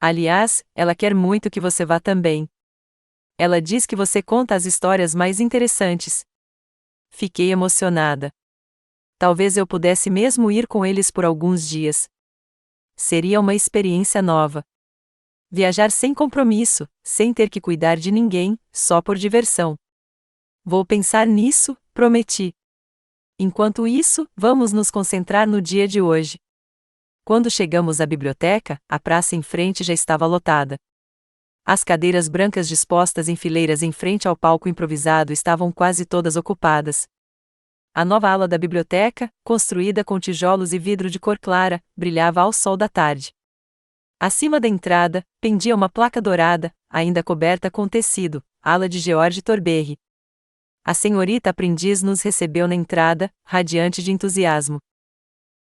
Aliás, ela quer muito que você vá também. Ela diz que você conta as histórias mais interessantes. Fiquei emocionada. Talvez eu pudesse mesmo ir com eles por alguns dias. Seria uma experiência nova. Viajar sem compromisso, sem ter que cuidar de ninguém, só por diversão. Vou pensar nisso, prometi. Enquanto isso, vamos nos concentrar no dia de hoje. Quando chegamos à biblioteca, a praça em frente já estava lotada. As cadeiras brancas dispostas em fileiras em frente ao palco improvisado estavam quase todas ocupadas. A nova ala da biblioteca, construída com tijolos e vidro de cor clara, brilhava ao sol da tarde. Acima da entrada, pendia uma placa dourada, ainda coberta com tecido, ala de George Thornberry. A senhorita aprendiz nos recebeu na entrada, radiante de entusiasmo.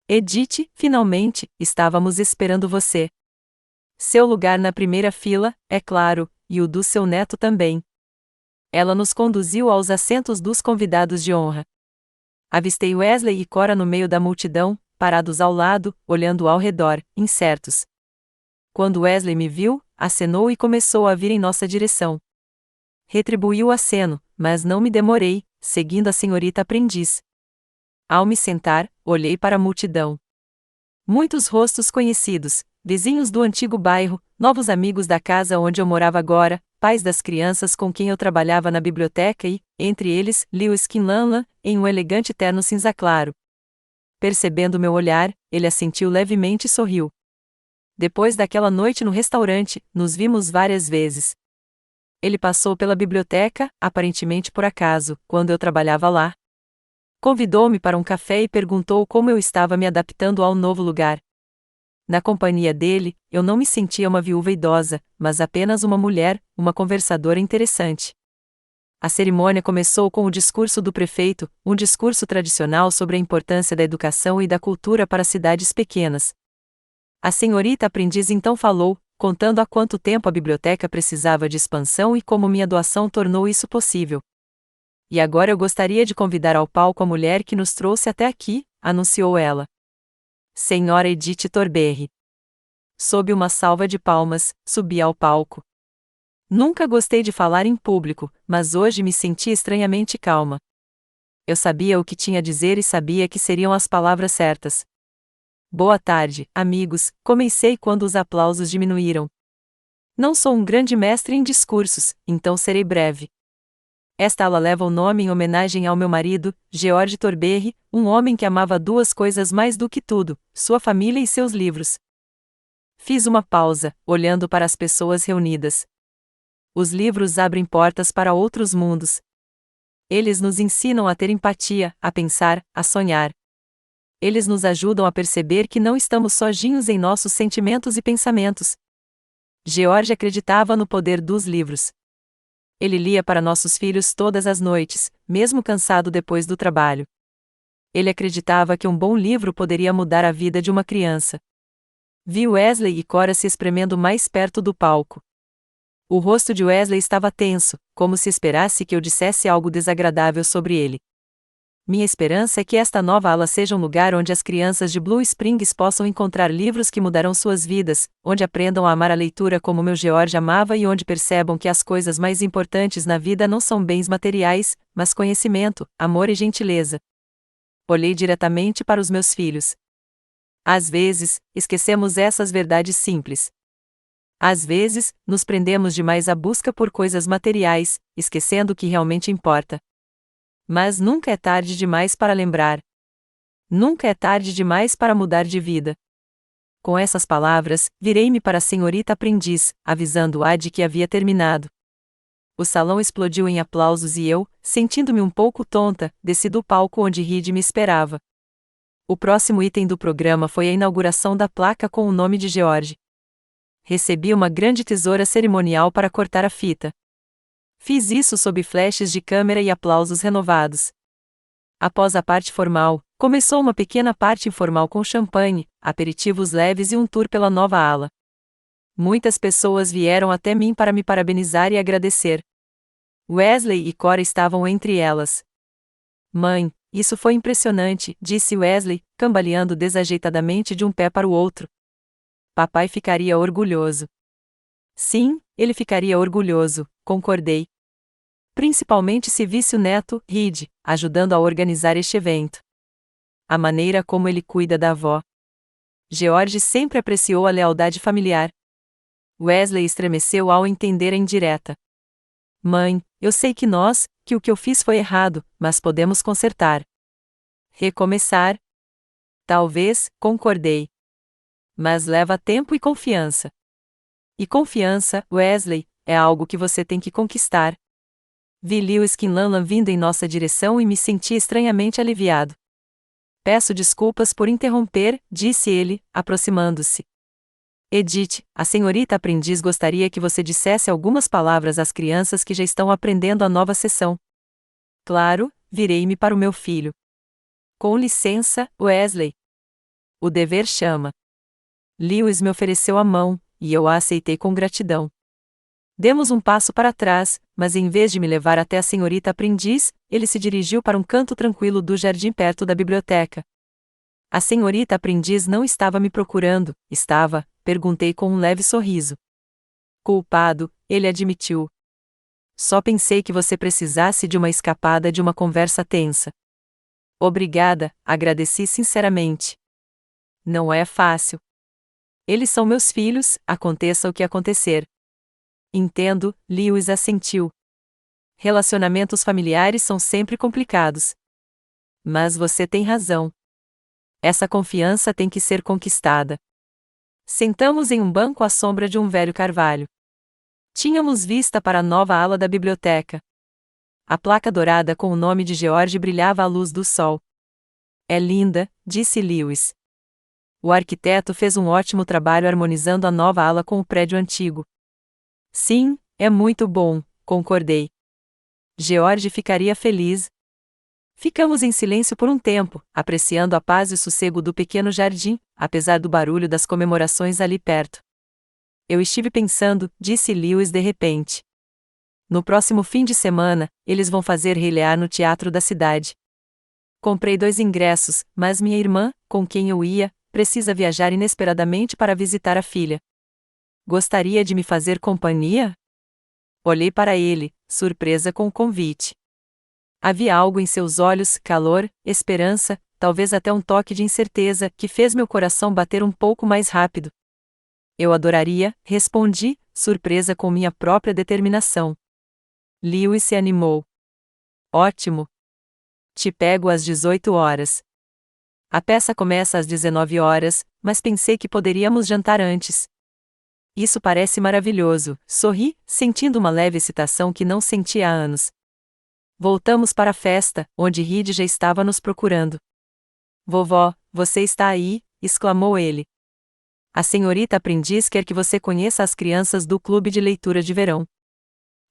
Edith, finalmente, estávamos esperando você. Seu lugar na primeira fila, é claro, e o do seu neto também. Ela nos conduziu aos assentos dos convidados de honra. Avistei Wesley e Cora no meio da multidão, parados ao lado, olhando ao redor, incertos. Quando Wesley me viu, acenou e começou a vir em nossa direção. Retribuí o aceno, mas não me demorei, seguindo a senhorita aprendiz. Ao me sentar, olhei para a multidão. Muitos rostos conhecidos, vizinhos do antigo bairro, novos amigos da casa onde eu morava agora, pais das crianças com quem eu trabalhava na biblioteca e, entre eles, Lewis Skinlanlan, em um elegante terno cinza claro. Percebendo meu olhar, ele assentiu levemente e sorriu. Depois daquela noite no restaurante, nos vimos várias vezes. Ele passou pela biblioteca, aparentemente por acaso, quando eu trabalhava lá. Convidou-me para um café e perguntou como eu estava me adaptando ao novo lugar. Na companhia dele, eu não me sentia uma viúva idosa, mas apenas uma mulher, uma conversadora interessante. A cerimônia começou com o discurso do prefeito, um discurso tradicional sobre a importância da educação e da cultura para cidades pequenas. A senhorita aprendiz então falou, contando há quanto tempo a biblioteca precisava de expansão e como minha doação tornou isso possível. E agora eu gostaria de convidar ao palco a mulher que nos trouxe até aqui, anunciou ela. Senhora Edith Thornberry. Sob uma salva de palmas, subi ao palco. Nunca gostei de falar em público, mas hoje me senti estranhamente calma. Eu sabia o que tinha a dizer e sabia que seriam as palavras certas. Boa tarde, amigos, comecei quando os aplausos diminuíram. Não sou um grande mestre em discursos, então serei breve. Esta ala leva o nome em homenagem ao meu marido, George Thornberry, um homem que amava duas coisas mais do que tudo, sua família e seus livros. Fiz uma pausa, olhando para as pessoas reunidas. Os livros abrem portas para outros mundos. Eles nos ensinam a ter empatia, a pensar, a sonhar. Eles nos ajudam a perceber que não estamos sozinhos em nossos sentimentos e pensamentos. George acreditava no poder dos livros. Ele lia para nossos filhos todas as noites, mesmo cansado depois do trabalho. Ele acreditava que um bom livro poderia mudar a vida de uma criança. Vi Wesley e Cora se espremendo mais perto do palco. O rosto de Wesley estava tenso, como se esperasse que eu dissesse algo desagradável sobre ele. Minha esperança é que esta nova ala seja um lugar onde as crianças de Blue Springs possam encontrar livros que mudarão suas vidas, onde aprendam a amar a leitura como meu George amava e onde percebam que as coisas mais importantes na vida não são bens materiais, mas conhecimento, amor e gentileza. Olhei diretamente para os meus filhos. Às vezes, esquecemos essas verdades simples. Às vezes, nos prendemos demais à busca por coisas materiais, esquecendo o que realmente importa. Mas nunca é tarde demais para lembrar. Nunca é tarde demais para mudar de vida. Com essas palavras, virei-me para a senhorita aprendiz, avisando-a de que havia terminado. O salão explodiu em aplausos e eu, sentindo-me um pouco tonta, desci do palco onde Reed me esperava. O próximo item do programa foi a inauguração da placa com o nome de George. Recebi uma grande tesoura cerimonial para cortar a fita. Fiz isso sob flashes de câmera e aplausos renovados. Após a parte formal, começou uma pequena parte informal com champanhe, aperitivos leves e um tour pela nova ala. Muitas pessoas vieram até mim para me parabenizar e agradecer. Wesley e Cora estavam entre elas. Mãe, isso foi impressionante, disse Wesley, cambaleando desajeitadamente de um pé para o outro. Papai ficaria orgulhoso. Sim, ele ficaria orgulhoso, concordei. Principalmente se visse o neto, Reed, ajudando a organizar este evento. A maneira como ele cuida da avó. George sempre apreciou a lealdade familiar. Wesley estremeceu ao entender a indireta. Mãe, eu sei que o que eu fiz foi errado, mas podemos consertar. Recomeçar? Talvez, concordei. Mas leva tempo e confiança. E confiança, Wesley, é algo que você tem que conquistar. Vi Lewis Kinlanlan vindo em nossa direção e me senti estranhamente aliviado. Peço desculpas por interromper, disse ele, aproximando-se. Edith, a senhorita aprendiz gostaria que você dissesse algumas palavras às crianças que já estão aprendendo a nova sessão. Claro, virei-me para o meu filho. Com licença, Wesley. O dever chama. Lewis me ofereceu a mão, e eu a aceitei com gratidão. Demos um passo para trás, mas em vez de me levar até a senhorita aprendiz, ele se dirigiu para um canto tranquilo do jardim perto da biblioteca. A senhorita aprendiz não estava me procurando, estava? Perguntei com um leve sorriso. Culpado, ele admitiu. Só pensei que você precisasse de uma escapada de uma conversa tensa. Obrigada, agradeci sinceramente. Não é fácil. Eles são meus filhos, aconteça o que acontecer. Entendo, Lewis assentiu. Relacionamentos familiares são sempre complicados. Mas você tem razão. Essa confiança tem que ser conquistada. Sentamos em um banco à sombra de um velho carvalho. Tínhamos vista para a nova ala da biblioteca. A placa dourada com o nome de George brilhava à luz do sol. É linda, disse Lewis. O arquiteto fez um ótimo trabalho harmonizando a nova ala com o prédio antigo. Sim, é muito bom, concordei. George ficaria feliz. Ficamos em silêncio por um tempo, apreciando a paz e o sossego do pequeno jardim, apesar do barulho das comemorações ali perto. Eu estive pensando, disse Lewis de repente. No próximo fim de semana, eles vão fazer Rei Lear no teatro da cidade. Comprei 2 ingressos, mas minha irmã, com quem eu ia, precisa viajar inesperadamente para visitar a filha. Gostaria de me fazer companhia? Olhei para ele, surpresa com o convite. Havia algo em seus olhos, calor, esperança, talvez até um toque de incerteza, que fez meu coração bater um pouco mais rápido. Eu adoraria, respondi, surpresa com minha própria determinação. Lewis se animou. Ótimo. Te pego às 18 horas. A peça começa às 19 horas, mas pensei que poderíamos jantar antes. Isso parece maravilhoso, sorri, sentindo uma leve excitação que não sentia há anos. Voltamos para a festa, onde Reed já estava nos procurando. Vovó, você está aí, exclamou ele. A senhorita aprendiz quer que você conheça as crianças do clube de leitura de verão.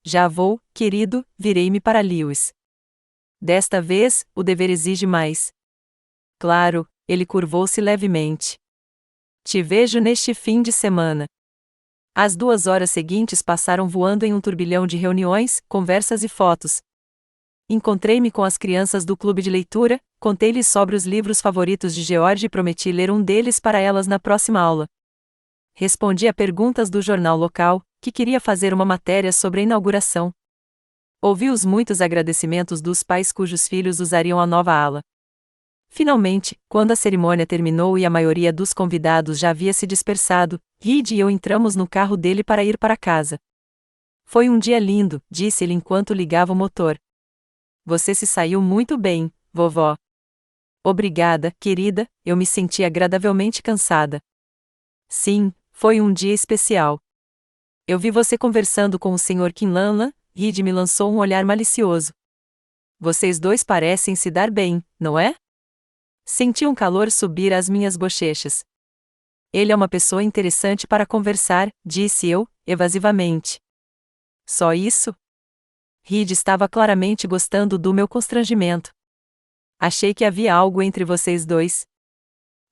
Já vou, querido, virei-me para Lewis. Desta vez, o dever exige mais. Claro, ele curvou-se levemente. Te vejo neste fim de semana. As 2 horas seguintes passaram voando em um turbilhão de reuniões, conversas e fotos. Encontrei-me com as crianças do clube de leitura, contei-lhes sobre os livros favoritos de George e prometi ler um deles para elas na próxima aula. Respondi a perguntas do jornal local, que queria fazer uma matéria sobre a inauguração. Ouvi os muitos agradecimentos dos pais cujos filhos usariam a nova ala. Finalmente, quando a cerimônia terminou e a maioria dos convidados já havia se dispersado, Reed e eu entramos no carro dele para ir para casa. Foi um dia lindo, disse ele enquanto ligava o motor. Você se saiu muito bem, vovó. Obrigada, querida, eu me senti agradavelmente cansada. Sim, foi um dia especial. Eu vi você conversando com o Sr. Kinlanlan, Reed me lançou um olhar malicioso. Vocês dois parecem se dar bem, não é? Senti um calor subir às minhas bochechas. Ele é uma pessoa interessante para conversar, disse eu, evasivamente. Só isso? Reed estava claramente gostando do meu constrangimento. Achei que havia algo entre vocês dois.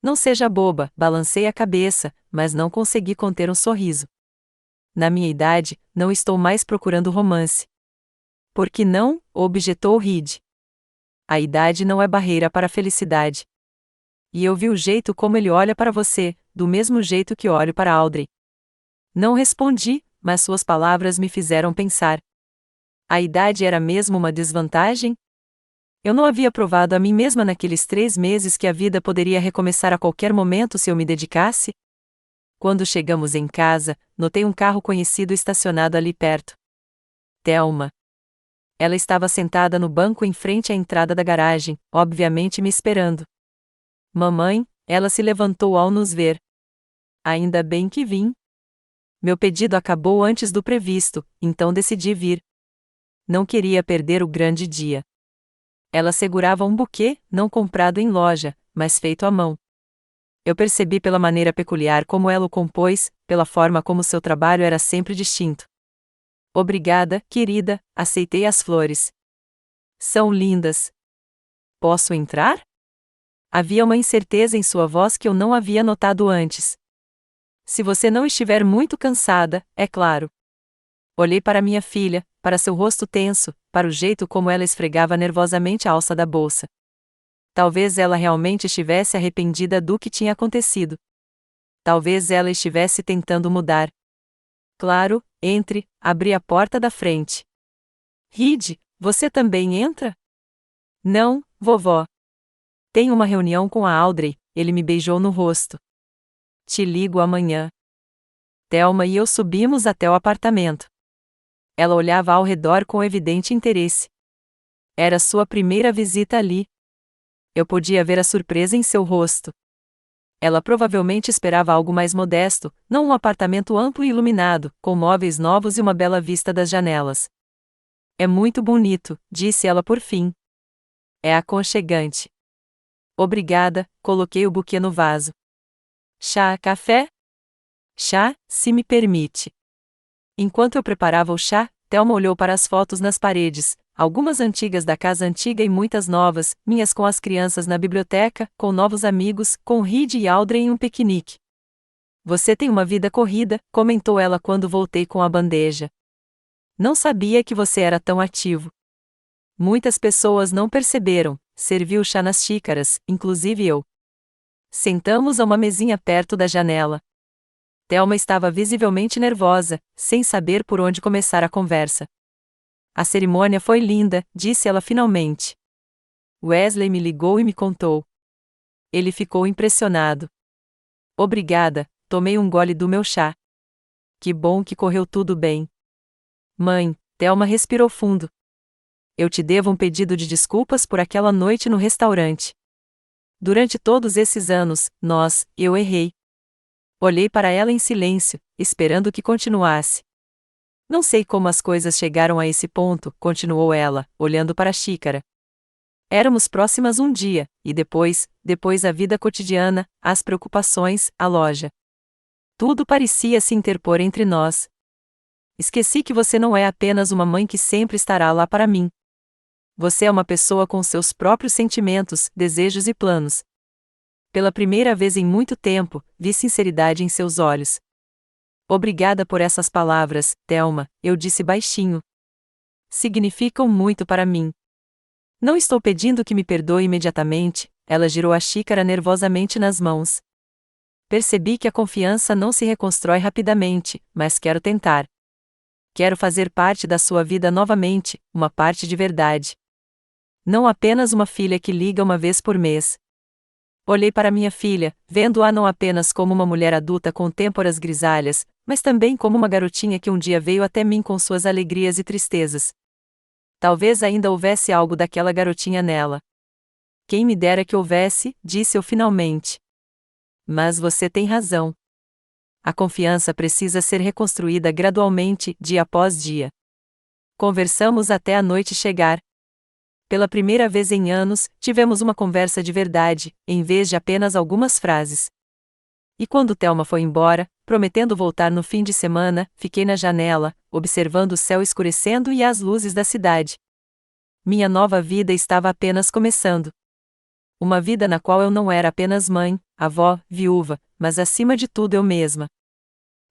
Não seja boba, balancei a cabeça, mas não consegui conter um sorriso. Na minha idade, não estou mais procurando romance. Por que não? Objetou Reed. A idade não é barreira para a felicidade. E eu vi o jeito como ele olha para você, do mesmo jeito que olho para Audrey. Não respondi, mas suas palavras me fizeram pensar. A idade era mesmo uma desvantagem? Eu não havia provado a mim mesma naqueles 3 meses que a vida poderia recomeçar a qualquer momento se eu me dedicasse? Quando chegamos em casa, notei um carro conhecido estacionado ali perto. Thelma. Ela estava sentada no banco em frente à entrada da garagem, obviamente me esperando. Mamãe, ela se levantou ao nos ver. Ainda bem que vim. Meu pedido acabou antes do previsto, então decidi vir. Não queria perder o grande dia. Ela segurava um buquê, não comprado em loja, mas feito à mão. Eu percebi pela maneira peculiar como ela o compôs, pela forma como seu trabalho era sempre distinto. Obrigada, querida, aceitei as flores. São lindas. Posso entrar? Havia uma incerteza em sua voz que eu não havia notado antes. Se você não estiver muito cansada, é claro. Olhei para minha filha, para seu rosto tenso, para o jeito como ela esfregava nervosamente a alça da bolsa. Talvez ela realmente estivesse arrependida do que tinha acontecido. Talvez ela estivesse tentando mudar. Claro, entre, abri a porta da frente. Reed, você também entra? Não, vovó. Tenho uma reunião com a Audrey, ele me beijou no rosto. Te ligo amanhã. Thelma e eu subimos até o apartamento. Ela olhava ao redor com evidente interesse. Era sua primeira visita ali. Eu podia ver a surpresa em seu rosto. Ela provavelmente esperava algo mais modesto, não um apartamento amplo e iluminado, com móveis novos e uma bela vista das janelas. É muito bonito, disse ela por fim. É aconchegante. Obrigada, coloquei o buquê no vaso. Chá, café? Chá, se me permite. Enquanto eu preparava o chá, Thelma olhou para as fotos nas paredes, algumas antigas da casa antiga e muitas novas, minhas com as crianças na biblioteca, com novos amigos, com Reed e Audrey em um piquenique. Você tem uma vida corrida, comentou ela quando voltei com a bandeja. Não sabia que você era tão ativo. Muitas pessoas não perceberam, servi o chá nas xícaras, inclusive eu. Sentamos a uma mesinha perto da janela. Thelma estava visivelmente nervosa, sem saber por onde começar a conversa. A cerimônia foi linda, disse ela finalmente. Wesley me ligou e me contou. Ele ficou impressionado. Obrigada, tomei um gole do meu chá. Que bom que correu tudo bem. Mãe, Thelma respirou fundo. Eu te devo um pedido de desculpas por aquela noite no restaurante. Durante todos esses anos, eu errei. Olhei para ela em silêncio, esperando que continuasse. Não sei como as coisas chegaram a esse ponto, continuou ela, olhando para a xícara. Éramos próximas um dia, e depois a vida cotidiana, as preocupações, a loja. Tudo parecia se interpor entre nós. Esqueci que você não é apenas uma mãe que sempre estará lá para mim. Você é uma pessoa com seus próprios sentimentos, desejos e planos. Pela primeira vez em muito tempo, vi sinceridade em seus olhos. Obrigada por essas palavras, Thelma, eu disse baixinho. Significam muito para mim. Não estou pedindo que me perdoe imediatamente, ela girou a xícara nervosamente nas mãos. Percebi que a confiança não se reconstrói rapidamente, mas quero tentar. Quero fazer parte da sua vida novamente, uma parte de verdade. Não apenas uma filha que liga uma vez por mês. Olhei para minha filha, vendo-a não apenas como uma mulher adulta com têmporas grisalhas, mas também como uma garotinha que um dia veio até mim com suas alegrias e tristezas. Talvez ainda houvesse algo daquela garotinha nela. Quem me dera que houvesse, disse eu finalmente. Mas você tem razão. A confiança precisa ser reconstruída gradualmente, dia após dia. Conversamos até a noite chegar. Pela primeira vez em anos, tivemos uma conversa de verdade, em vez de apenas algumas frases. E quando Thelma foi embora, prometendo voltar no fim de semana, fiquei na janela, observando o céu escurecendo e as luzes da cidade. Minha nova vida estava apenas começando. Uma vida na qual eu não era apenas mãe, avó, viúva, mas acima de tudo eu mesma.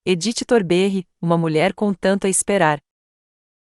Edith Torberry, uma mulher com tanto a esperar.